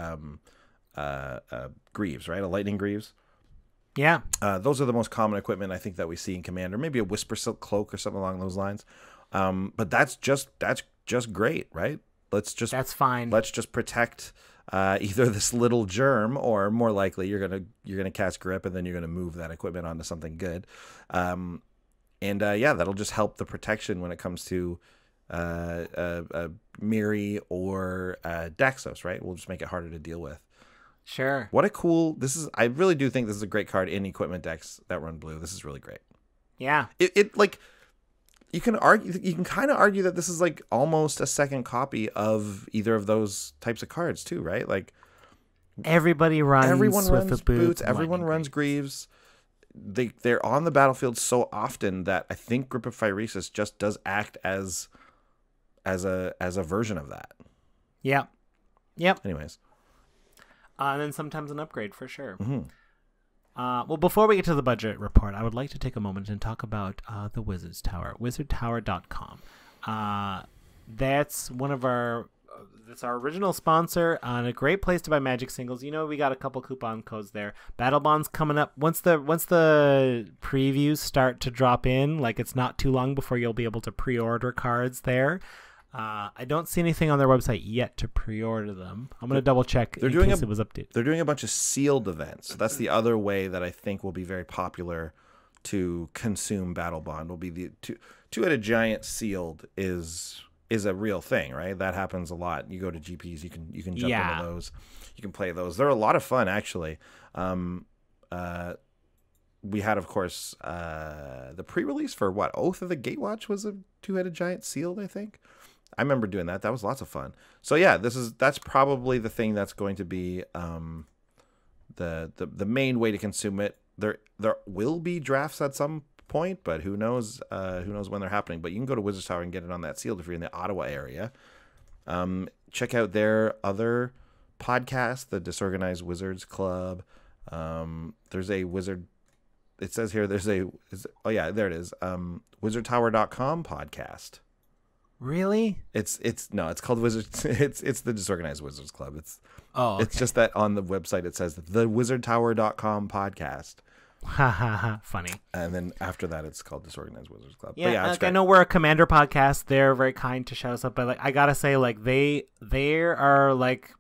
S1: Greaves, right? A Lightning Greaves.
S2: Yeah.
S1: Those are the most common equipment I think that we see in Commander. Maybe a Whisper Silk Cloak or something along those lines. But that's just great, right? That's fine. Let's just protect either this little germ, or more likely you're gonna cast Grip and then you're gonna move that equipment onto something good. That'll just help the protection when it comes to Miri or Daxos, right? We'll just make it harder to deal with.
S2: Sure.
S1: What a cool, I really do think this is a great card in equipment decks that run blue. This is really great.
S2: Yeah.
S1: It like, you can kind of argue that this is like almost a second copy of either of those types of cards too, right? Like, everyone runs Boots, everyone runs Greaves. They're on the battlefield so often that I think Grip of Phyresis just does act as a version of that.
S2: Yeah. Yep.
S1: Anyways.
S2: And then sometimes an upgrade for sure.
S1: Mm-hmm.
S2: Well, before we get to the budget report, I would like to take a moment and talk about the Wizards Tower, wizardtower.com. That's that's our original sponsor, and a great place to buy Magic singles. You know, we got a couple coupon codes there. BattleBond's coming up. Once the previews start to drop in, like, it's not too long before you'll be able to pre-order cards there. I don't see anything on their website yet to pre-order them. I'm going to double check in case it was updated.
S1: They're doing a bunch of sealed events. So that's the other way that I think will be very popular to consume BattleBond. Will be the two-headed giant sealed is a real thing, right? That happens a lot. You go to GPs, you can jump into those. You can play those. They're a lot of fun, actually. We had, of course, the pre-release for Oath of the Gatewatch was a two-headed giant sealed, I think. I remember doing that. That was lots of fun. So yeah, that's probably the thing that's going to be the main way to consume it. There will be drafts at some point, but who knows when they're happening. But you can go to Wizards Tower and get it on that sealed if you're in the Ottawa area. Check out their other podcast, the Disorganized Wizards Club. There's a wizard. It says here there it is. Wizardtower.com podcast.
S2: Really?
S1: It's called Wizards. It's the Disorganized Wizards Club.
S2: Okay.
S1: It's just that on the website it says the wizardtower.com podcast.
S2: Funny.
S1: And then after that it's called Disorganized Wizards Club.
S2: Yeah, like, I know we're a Commander podcast. They're very kind to shout us up, but like, I gotta say, like, they are like,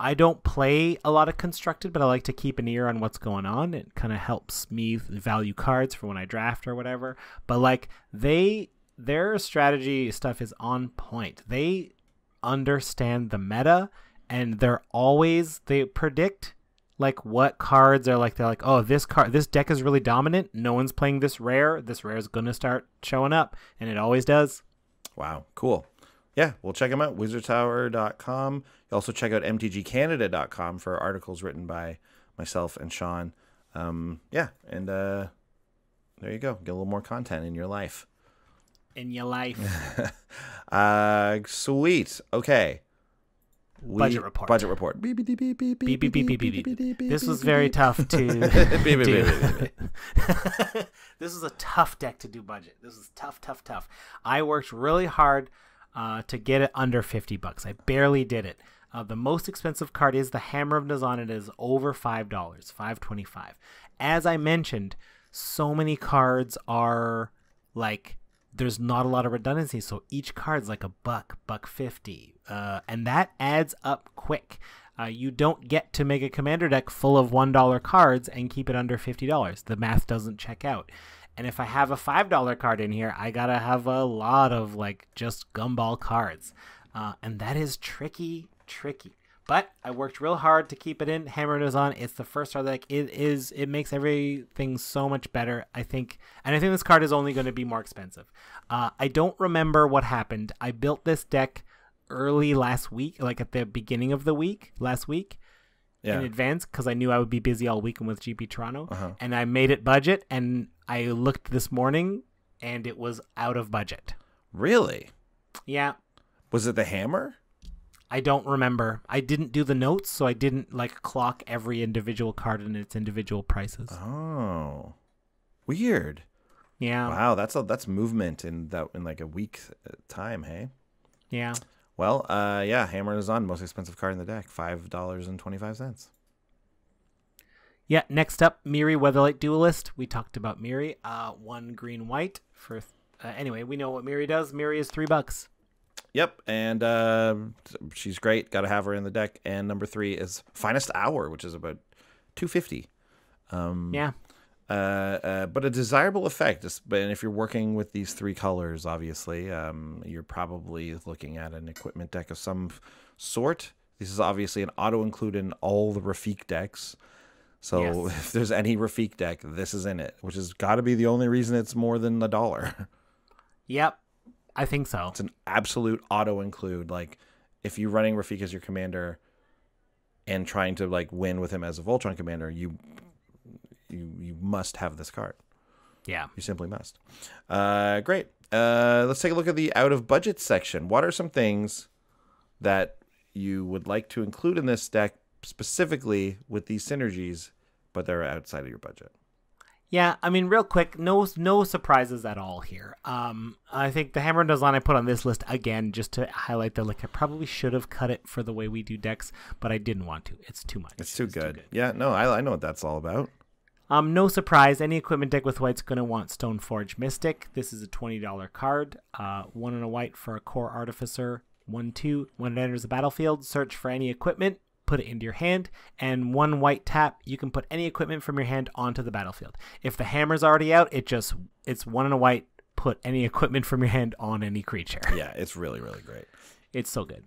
S2: I don't play a lot of Constructed, but I like to keep an ear on what's going on. It kind of helps me value cards for when I draft or whatever. But like, their strategy stuff is on point. They understand the meta, and they predict like what cards are like. They're like, oh, this deck is really dominant. No one's playing this rare. This rare is gonna start showing up, and it always does.
S1: Wow, cool. Yeah, we'll check them out. Wizardtower.com. You also check out mtgcanada.com for articles written by myself and Sean. And there you go. Get a little more content in your life.
S2: In your life.
S1: Sweet. Okay.
S2: Budget report.
S1: Budget report. Beep, beep, beep, beep, beep,
S2: Beep, beep, beep, beep, beep, beep.
S1: beep,
S2: This
S1: beep,
S2: was
S1: beep,
S2: very
S1: beep.
S2: tough to
S1: Beep, beep, beep,
S2: do.
S1: beep, beep, beep.
S2: This is a tough deck to do budget. This is tough. I worked really hard to get it under $50. I barely did it. The most expensive card is the Hammer of Nazan. It is over $5, $5.25. As I mentioned, so many cards are like, there's not a lot of redundancy, so each card's like $1.50, and that adds up quick. You don't get to make a commander deck full of $1 cards and keep it under $50. The math doesn't check out. And if I have a $5 card in here, I gotta have a lot of like just gumball cards, and that is tricky. But I worked real hard to keep it in. Hammer Nazan, it's the first card deck. It makes everything so much better, I think. And I think this card is only going to be more expensive. I don't remember what happened. I built this deck early last week, like at the beginning of the week, last week, in advance, because I knew I would be busy all weekend with GP Toronto. And I made it budget, and I looked this morning, and it was out of budget.
S1: Really?
S2: Yeah.
S1: Was it the hammer?
S2: I don't remember. I didn't do the notes, so I didn't like clock every individual card and its individual prices.
S1: Oh, weird.
S2: Yeah.
S1: Wow, that's movement in like a week time, hey?
S2: Yeah.
S1: Well, yeah, Hammer is on most expensive card in the deck, $5.25.
S2: Yeah. Next up, Miri Weatherlight Duelist. We talked about Miri. 1 green white for. Anyway, we know what Miri does. Miri is $3.
S1: Yep, and she's great. Got to have her in the deck. And number 3 is Finest Hour, which is about $2.50.
S2: Yeah.
S1: But a desirable effect. And if you're working with these 3 colors, obviously, you're probably looking at an equipment deck of some sort. This is obviously an auto-include in all the Rafik decks. So if there's any Rafik deck, this is in it, which has got to be the only reason it's more than $1.
S2: Yep. I think so.
S1: It's an absolute auto-include. Like, if you're running Rafik as your commander and trying to like win with him as a Voltron commander, you must have this card.
S2: Yeah.
S1: You simply must. Great. Let's take a look at the out-of-budget section. What are some things that you would like to include in this deck, specifically with these synergies, but they're outside of your budget?
S2: Yeah, I mean, real quick, no surprises at all here. I think the Hammer Nazan I put on this list again just to highlight that, like, I probably should have cut it for the way we do decks, but I didn't want to. It's too much.
S1: It's too good. Yeah, no, I know what that's all about.
S2: No surprise, any equipment deck with white's going to want Stoneforge Mystic. This is a $20 card. 1 and a white for a core artificer. 1/2. When it enters the battlefield, search for any equipment, put it into your hand, and 1 white tap, you can put any equipment from your hand onto the battlefield. If the hammer's already out, it's 1 and a white, put any equipment from your hand on any creature.
S1: Yeah, it's really, really great.
S2: It's so good.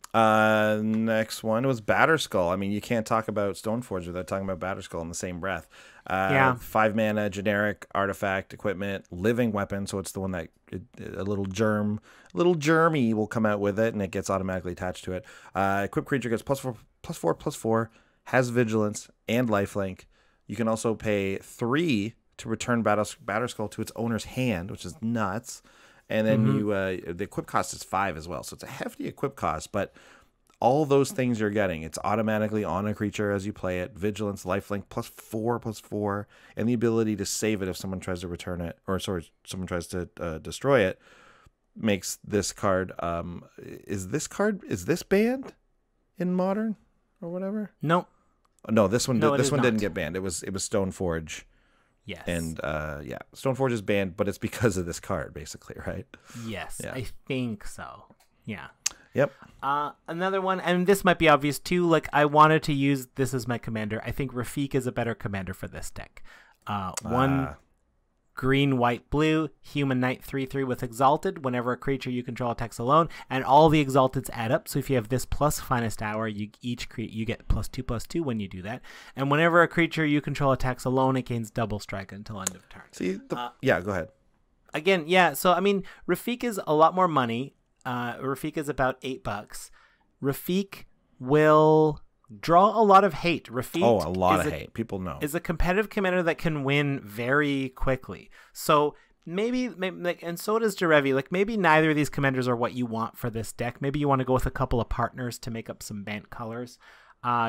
S1: Next one was Batterskull. I mean, you can't talk about Stoneforge without talking about Batterskull in the same breath. 5 mana, generic artifact, equipment, living weapon. So it's the one that a little germy will come out with it, and it gets automatically attached to it. Equipped creature gets +4/+4, has vigilance and lifelink. You can also pay 3 to return Batterskull to its owner's hand, which is nuts. And then the equip cost is 5 as well. So it's a hefty equip cost, but all those things you're getting, it's automatically on a creature as you play it. Vigilance, lifelink, +4/+4, and the ability to save it if someone tries to return it, or sorry, someone tries to destroy it, makes this card. Is this banned in Modern or whatever?
S2: No.
S1: No, this one.
S2: No,
S1: this one didn't
S2: not.
S1: get banned. It was Stoneforge.
S2: Yes.
S1: And Stoneforge is banned, but it's because of this card, basically, right?
S2: Yes,
S1: Yeah.
S2: I think so. Yeah.
S1: Yep.
S2: Another one, and this might be obvious too, like I wanted to use this as my commander. I think Rafik is a better commander for this deck. 1 green, white, blue, human knight 3/3 with exalted. Whenever a creature you control attacks alone, and all the exalteds add up. So if you have this plus finest hour, you get +2/+2 when you do that. And whenever a creature you control attacks alone, it gains double strike until end of turn.
S1: See, yeah, go ahead.
S2: Again, yeah. So I mean, Rafik is a lot more money. Rafik is about $8. Rafik will draw a lot of hate. Rafik
S1: a lot of hate. People know.
S2: Is a competitive commander that can win very quickly. So maybe like, and so does Derevi. Like, maybe neither of these commanders are what you want for this deck. Maybe you want to go with a couple of partners to make up some Bant colors,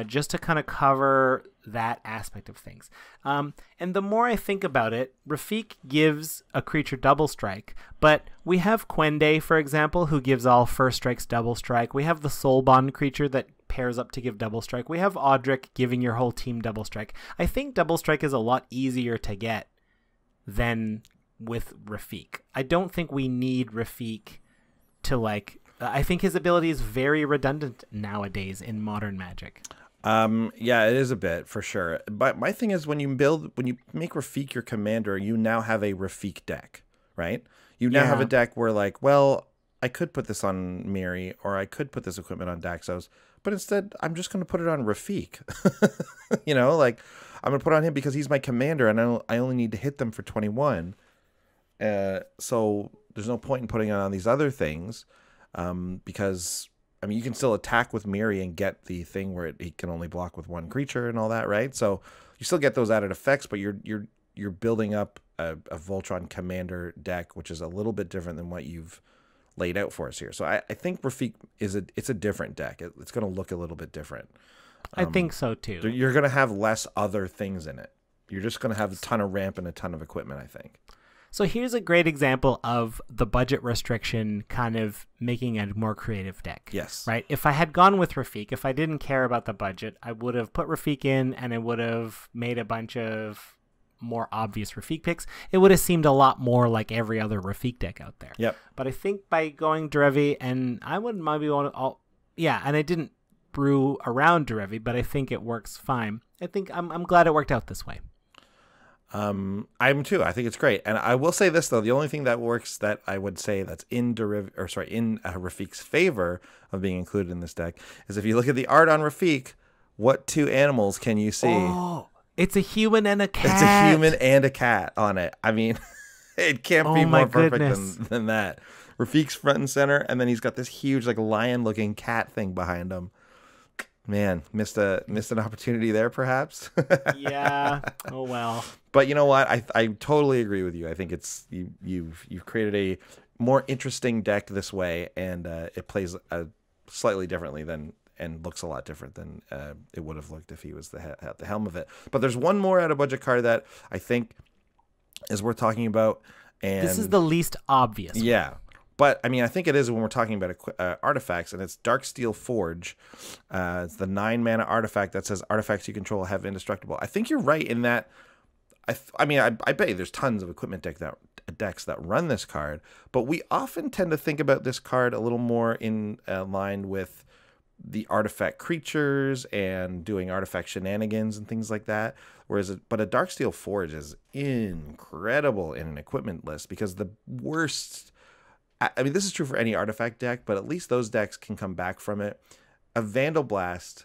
S2: just to kind of cover that aspect of things. And the more I think about it, Rafik gives a creature double strike, but we have Quende, for example, who gives all first strikes double strike. We have the Soul Bond creature that pairs up to give double strike. We have Audra giving your whole team double strike. I think double strike is a lot easier to get than with Rafik. I don't think we need Rafik to like. I think his ability is very redundant nowadays in modern Magic.
S1: Yeah, it is a bit for sure. But my thing is when you make Rafik your commander, you now have a Rafik deck, right? You now have a deck where like, well, I could put this on Miri or I could put this equipment on Daxos, but instead I'm just going to put it on Rafik. You know, like I'm going to put it on him because he's my commander and I only need to hit them for 21. So there's no point in putting it on these other things. Because I mean, you can still attack with Miri and get the thing where he can only block with one creature and all that, right? So you still get those added effects, but you're building up a Voltron commander deck, which is a little bit different than what you've laid out for us here. So I think Rafik it's a different deck. It's going to look a little bit different.
S2: I think so too.
S1: You're going to have less other things in it. You're just going to have a ton of ramp and a ton of equipment, I think.
S2: So here's a great example of the budget restriction kind of making a more creative deck.
S1: Yes.
S2: Right? If I had gone with Rafik, if I didn't care about the budget, I would have put Rafik in and it would have made a bunch of more obvious Rafik picks. It would have seemed a lot more like every other Rafik deck out there.
S1: Yep.
S2: But I think by going Derevi, and I would maybe want to, and I didn't brew around Derevi, but I think it works fine. I think I'm glad it worked out this way.
S1: I'm too. I think it's great. And I will say this though, the only thing that works that I would say that's in Rafik's favor of being included in this deck is if you look at the art on Rafik, what two animals can you see?
S2: Oh, it's a human and a cat.
S1: It's a human and a cat on it. I mean, it can't be more perfect than that. Rafik's front and center, and then he's got this huge like lion looking cat thing behind him. Man, missed an opportunity there, perhaps.
S2: Yeah. Oh well.
S1: But you know what? I totally agree with you. I think it's you've created a more interesting deck this way, and it plays slightly differently and looks a lot different than it would have looked if he was at the helm of it. But there's one more out of budget card that I think is worth talking about. And
S2: this is the least obvious.
S1: Yeah. But, I mean, I think it is when we're talking about artifacts, and it's Darksteel Forge. It's the 9-mana artifact that says artifacts you control have indestructible. I think you're right in that. I bet you there's tons of equipment decks that run this card, but we often tend to think about this card a little more in line with the artifact creatures and doing artifact shenanigans and things like that. But a Darksteel Forge is incredible in an equipment list because the worst. I mean, this is true for any artifact deck, but at least those decks can come back from it. A Vandal Blast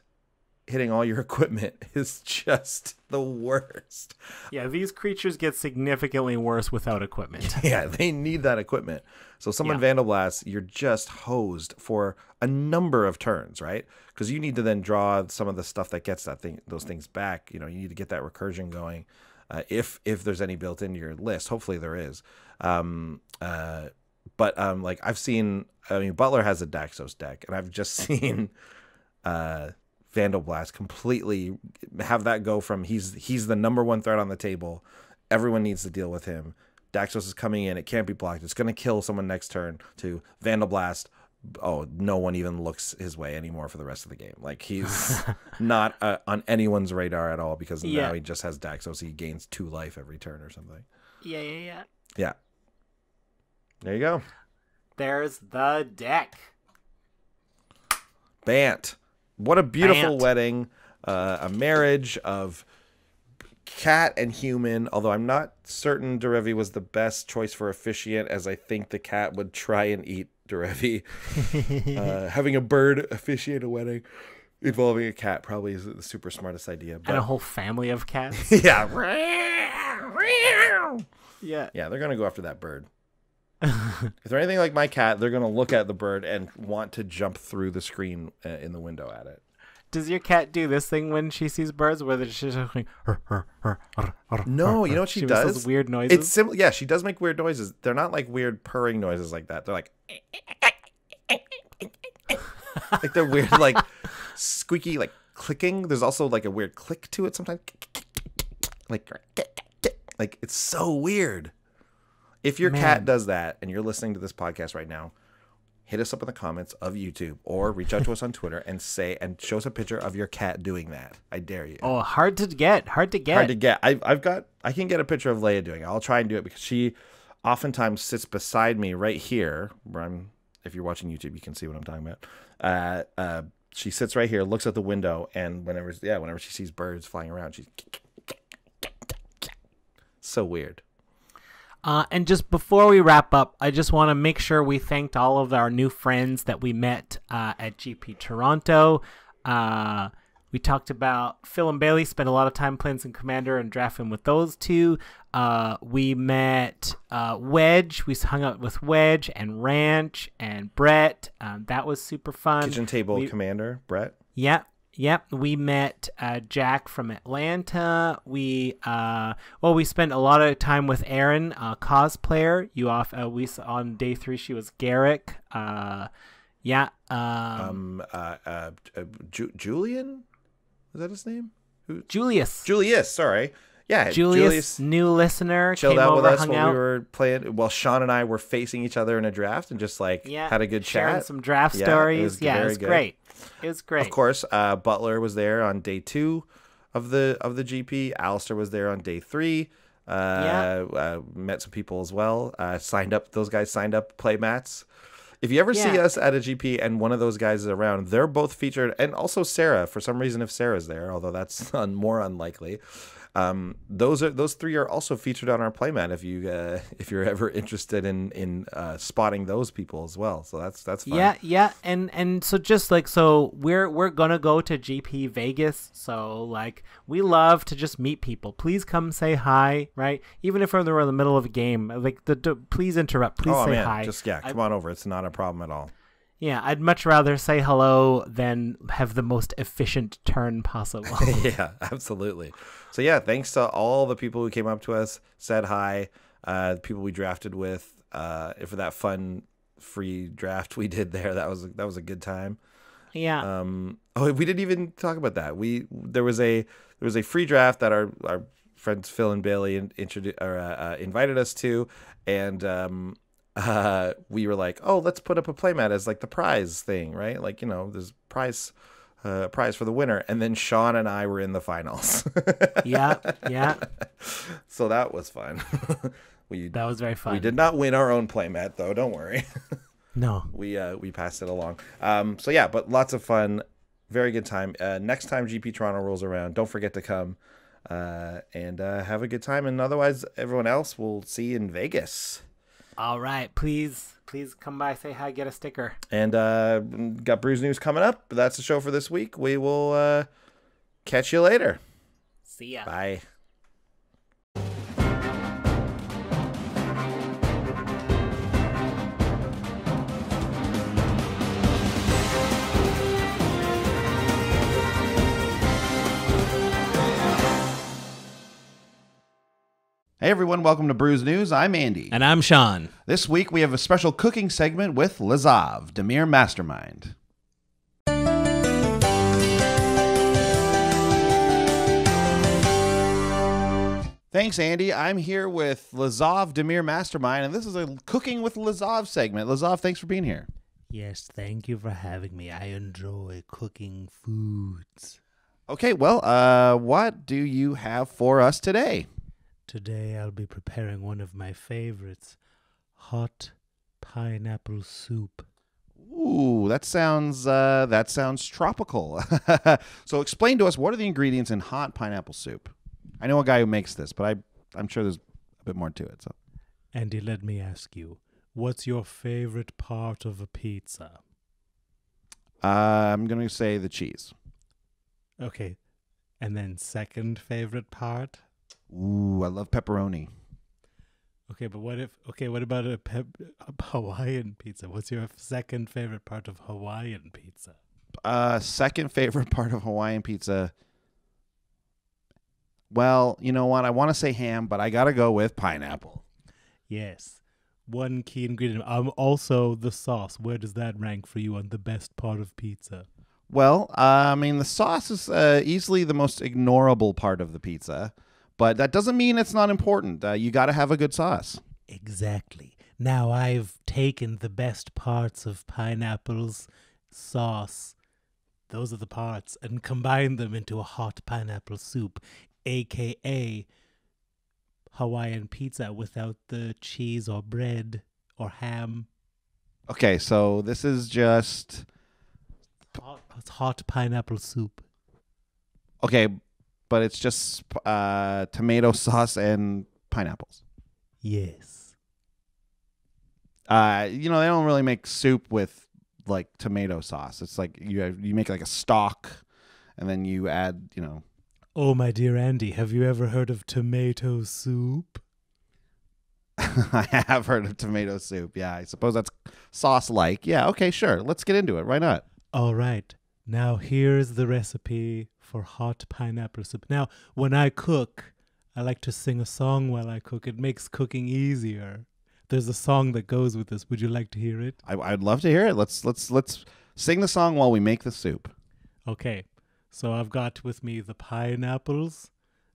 S1: hitting all your equipment is just the worst.
S2: Yeah, these creatures get significantly worse without equipment.
S1: Yeah, they need that equipment. So someone Vandal Blast, you're just hosed for a number of turns, right? Because you need to then draw some of the stuff that gets those things back. You know, you need to get that recursion going. If there's any built into your list, hopefully there is. But like I've seen, I mean, Butler has a Daxos deck, and I've just seen Vandal Blast completely have that go from he's the number one threat on the table. Everyone needs to deal with him. Daxos is coming in. It can't be blocked. It's going to kill someone next turn. To Vandal Blast. Oh, no one even looks his way anymore for the rest of the game. Like he's not on anyone's radar at all because now he just has Daxos. He gains 2 life every turn or something.
S2: Yeah.
S1: Yeah. There you go.
S2: There's the deck.
S1: Bant. What a beautiful wedding. A marriage of cat and human, although I'm not certain Derevi was the best choice for officiant, as I think the cat would try and eat Derevi. Having a bird officiate a wedding involving a cat probably is the super smartest idea. But...
S2: And a whole family of cats.
S1: Yeah.
S2: Yeah,
S1: they're going to go after that bird. If they're anything like my cat, they're going to look at the bird and want to jump through the screen in the window at it.
S2: Does your cat do this thing when she sees birds, where she's just like,
S1: No, you know what she
S2: makes
S1: does?
S2: those weird noises.
S1: It's similar. Yeah, she does make weird noises. They're not like weird purring noises like that. They're like, like they're weird, like squeaky, like clicking. There's also like a weird click to it sometimes. Like it's so weird. If your cat does that and you're listening to this podcast right now, hit us up in the comments of YouTube or reach out to us on Twitter and show us a picture of your cat doing that. I dare you.
S2: Oh, hard to get. I
S1: can get a picture of Leia doing it. I'll try and do it because she oftentimes sits beside me right here where if you're watching YouTube, you can see what I'm talking about. She sits right here, looks at the window, and whenever she sees birds flying around, she's so weird.
S2: And just before we wrap up, I just want to make sure we thanked all of our new friends that we met at GP Toronto. We talked about Phil and Bailey, spent a lot of time playing some Commander and drafting with those two. We met Wedge. We hung out with Wedge and Ranch and Brett. That was super fun.
S1: Kitchen Table Commander, Brett.
S2: Yep. We met Jack from Atlanta. We spent a lot of time with Erin, cosplayer. On day 3 she was Garrick.
S1: Julian? Is that his name?
S2: Julius.
S1: Sorry. Yeah,
S2: Julius, new listener,
S1: chilled
S2: came
S1: out
S2: over,
S1: with us
S2: hung
S1: while
S2: out.
S1: we were playing. While Sean and I were facing each other in a draft and just had a good
S2: sharing
S1: chat.
S2: some draft stories. It was great. It was great.
S1: Of course, Butler was there on day 2 of the GP. Alistair was there on day 3. Met some people as well. Those guys signed up, play mats. If you ever see us at a GP and one of those guys is around, they're both featured, and also Sarah. For some reason, if Sarah's there, although that's more unlikely. Those 3 are also featured on our playmat if you're ever interested in spotting those people as well. So that's fun.
S2: Yeah, and so we're gonna go to GP Vegas. So we love to just meet people. Please come say hi, right? Even if we're in the middle of a game, please interrupt. Please say hi.
S1: Come on over. It's not a problem at all.
S2: Yeah, I'd much rather say hello than have the most efficient turn possible.
S1: Yeah, absolutely. So yeah, thanks to all the people who came up to us, said hi, the people we drafted with, for that fun free draft we did there. That was a good time.
S2: Yeah.
S1: We didn't even talk about that. There was a free draft that our friends Phil and Bailey invited us to, and we were like, oh, let's put up a playmat as the prize thing, right? There's prize for the winner. And then Sean and I were in the finals.
S2: Yeah.
S1: So that was fun.
S2: That was very fun.
S1: We did not win our own playmat though. Don't worry.
S2: No.
S1: We passed it along. But lots of fun. Very good time. Next time GP Toronto rolls around, don't forget to come and have a good time. And otherwise, everyone else, we'll see you in Vegas.
S2: All right, please come by, say hi, get a sticker.
S1: And got Brews News coming up. That's the show for this week. We will catch you later.
S2: See ya.
S1: Bye. Hey everyone, welcome to Brews News. I'm Andy.
S2: And I'm Sean.
S1: This week we have a special cooking segment with Lazav, Demir Mastermind. Thanks, Andy. I'm here with Lazav, Demir Mastermind, and this is a Cooking with Lazav segment. Lazav, thanks for being here.
S4: Yes, thank you for having me. I enjoy cooking foods.
S1: Okay, well, what do you have for us today?
S4: Today I'll be preparing one of my favorites, hot pineapple soup.
S1: Ooh, that sounds tropical. So explain to us, what are the ingredients in hot pineapple soup? I know a guy who makes this, but I'm sure there's a bit more to it. So,
S4: Andy, let me ask you, what's your favorite part of a pizza?
S1: I'm going to say the cheese.
S4: Okay, and then second favorite part?
S1: Ooh, I love pepperoni.
S4: Okay, but what about a Hawaiian pizza? What's your second favorite part of Hawaiian pizza?
S1: Second favorite part of Hawaiian pizza. Well, you know what? I want to say ham, but I got to go with pineapple.
S4: Yes. One key ingredient. Also the sauce. Where does that rank for you on the best part of pizza?
S1: Well, I mean, the sauce is easily the most ignorable part of the pizza, but that doesn't mean it's not important. You got to have a good sauce.
S4: Exactly. Now I've taken the best parts of pineapple's sauce, those are the parts, and combined them into a hot pineapple soup, aka Hawaiian pizza without the cheese or bread or ham.
S1: Okay, so this is just...
S4: It's hot pineapple soup.
S1: Okay, but it's just tomato sauce and pineapples.
S4: Yes.
S1: They don't really make soup with like tomato sauce. It's like you make like a stock, and then you add,
S4: Oh, my dear Andy, have you ever heard of tomato soup?
S1: I have heard of tomato soup. Yeah, I suppose that's sauce-like. Yeah, okay, sure. Let's get into it. Why not?
S4: All right. Now here's the recipe for hot pineapple soup. Now, when I cook, I like to sing a song while I cook. It makes cooking easier. There's a song that goes with this. Would you like to hear it?
S1: I'd love to hear it. Let's sing the song while we make the soup.
S4: Okay. So I've got with me the pineapples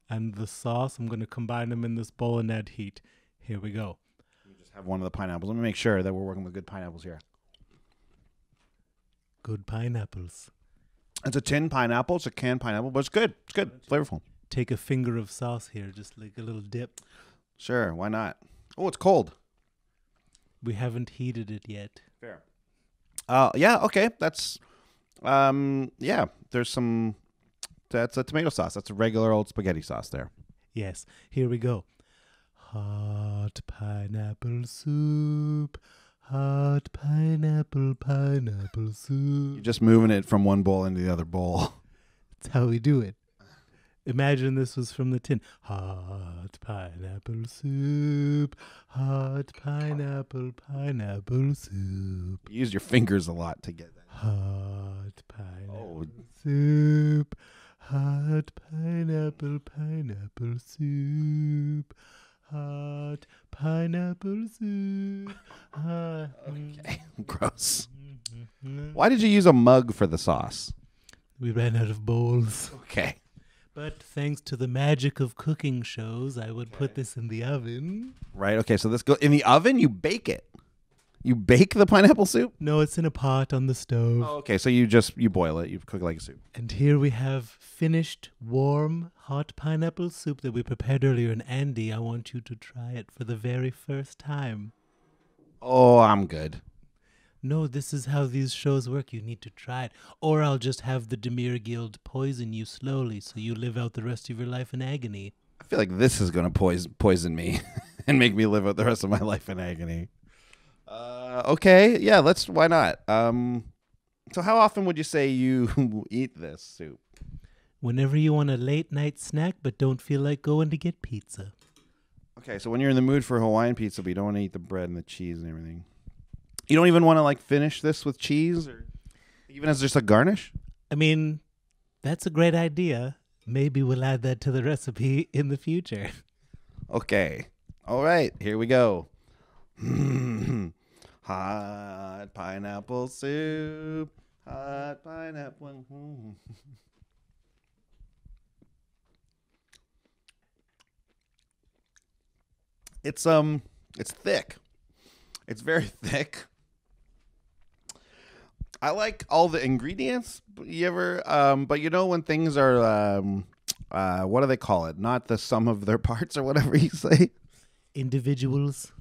S4: and the sauce. I'm going to combine them in this bowl and add heat. Here we go.
S1: We just have one of the pineapples. Let me make sure that we're working with good pineapples here.
S4: Good pineapples.
S1: It's a tin pineapple. It's a canned pineapple, but it's good. It's good. It's flavorful.
S4: Take a finger of sauce here, just like a little dip.
S1: Sure. Why not? Oh, it's cold.
S4: We haven't heated it yet.
S1: Fair. Yeah. Okay. That's. Yeah. There's some. That's a tomato sauce. That's a regular old spaghetti sauce there.
S4: Yes. Here we go. Hot pineapple soup. Hot pineapple soup.
S1: You're just moving it from one bowl into the other bowl.
S4: That's how we do it. Imagine this was from the tin. Hot pineapple soup. Hot pineapple soup.
S1: You use your fingers a lot to get that.
S4: Hot pineapple soup. Hot pineapple soup. Hot pineapple soup.
S1: Okay. Gross. Why did you use a mug for the sauce?
S4: We ran out of bowls.
S1: Okay.
S4: But thanks to the magic of cooking shows, I would put this in the oven.
S1: Right. Okay. So this go in the oven. You bake it. You bake the pineapple soup?
S4: No, it's in a pot on the stove.
S1: Oh, okay. So you boil it. You cook it like a soup.
S4: And here we have finished, warm, hot pineapple soup that we prepared earlier. And Andy, I want you to try it for the very first time.
S1: Oh, I'm good.
S4: No, this is how these shows work. You need to try it. Or I'll just have the Demir Guild poison you slowly so you live out the rest of your life in agony.
S1: I feel like this is going to poison me and make me live out the rest of my life in agony. Okay. Yeah, why not? So how often would you say you eat this soup?
S4: Whenever you want a late night snack but don't feel like going to get pizza.
S1: Okay, so when you're in the mood for Hawaiian pizza, but you don't want to eat the bread and the cheese and everything. You don't even want to finish this with cheese or even as just a garnish?
S4: I mean, that's a great idea. Maybe we'll add that to the recipe in the future.
S1: Okay. All right, here we go. Hot pineapple soup. Hot pineapple. It's thick. It's very thick. I like all the ingredients. But when things are what do they call it? Not the sum of their parts or whatever you say.
S4: Individuals.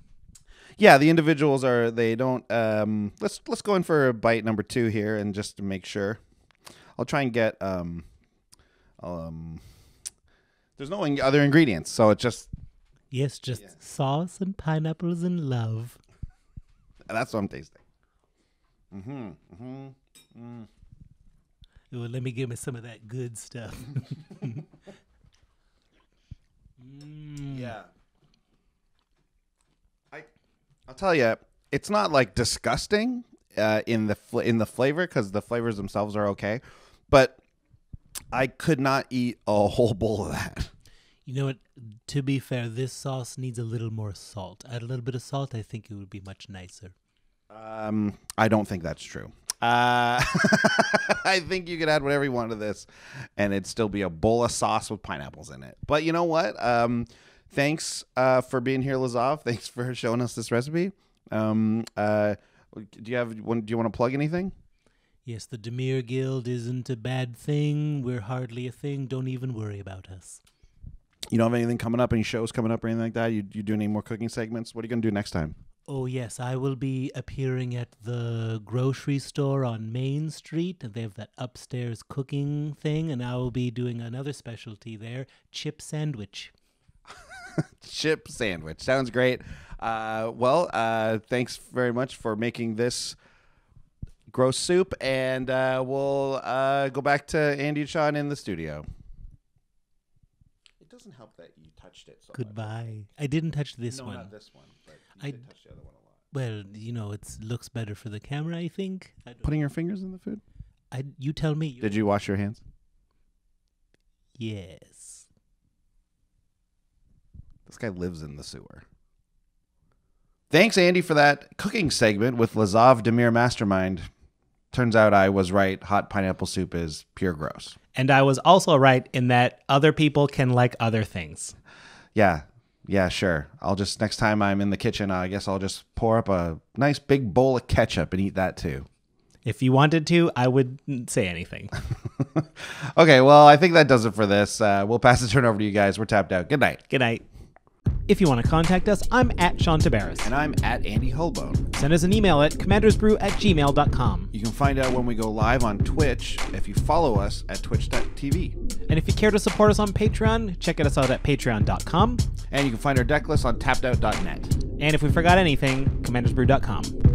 S1: Yeah, the individuals are. They don't. Let's go in for bite number 2 here, and just to make sure, I'll try and get. There's no other ingredients, so it's just.
S4: Yes, just sauce and pineapples and love.
S1: That's what I'm tasting.
S4: Well, let me give me some of that good stuff.
S1: Yeah. I'll tell you, it's not disgusting. in the flavor because the flavors themselves are okay, but I could not eat a whole bowl of that.
S4: You know what? To be fair, this sauce needs a little more salt. Add a little bit of salt, I think it would be much nicer.
S1: I don't think that's true. I think you could add whatever you want to this, and it'd still be a bowl of sauce with pineapples in it. But you know what? Thanks for being here, Lazov. Thanks for showing us this recipe. Do you want to plug anything?
S4: Yes, the Demir Guild isn't a bad thing. We're hardly a thing. Don't even worry about us.
S1: You don't have anything coming up, any shows coming up or anything like that? You do any more cooking segments? What are you going to do next time?
S4: Oh, yes, I will be appearing at the grocery store on Main Street. And they have that upstairs cooking thing, and I will be doing another specialty there, chip sandwich.
S1: Chip sandwich. Sounds great. Thanks very much for making this gross soup, and we'll go back to Andy and Sean in the studio. It doesn't help that you touched it so
S4: Goodbye. Much. I didn't touch this one.
S1: No, not this one, but you did touch the other one a lot.
S4: Well, you know, it looks better for the camera, I think.
S1: Putting your fingers in the food?
S4: You tell me.
S1: Did you wash your hands?
S4: Yes.
S1: This guy lives in the sewer. Thanks, Andy, for that cooking segment with Lazov Demir Mastermind. Turns out I was right. Hot pineapple soup is pure gross.
S2: And I was also right in that other people can like other things.
S1: Yeah, sure. Next time I'm in the kitchen, I guess I'll just pour up a nice big bowl of ketchup and eat that too.
S2: If you wanted to, I wouldn't say anything.
S1: Okay, well, I think that does it for this. We'll pass the turn over to you guys. We're tapped out. Good night.
S2: Good night. If you want to contact us, I'm at Sean Tabaris.
S1: And I'm at Andy Holbone.
S2: Send us an email at commandersbrew@gmail.com.
S1: You can find out when we go live on Twitch if you follow us at twitch.tv.
S2: And if you care to support us on Patreon, check us out at patreon.com.
S1: And you can find our deck list on tappedout.net.
S2: And if we forgot anything, commandersbrew.com.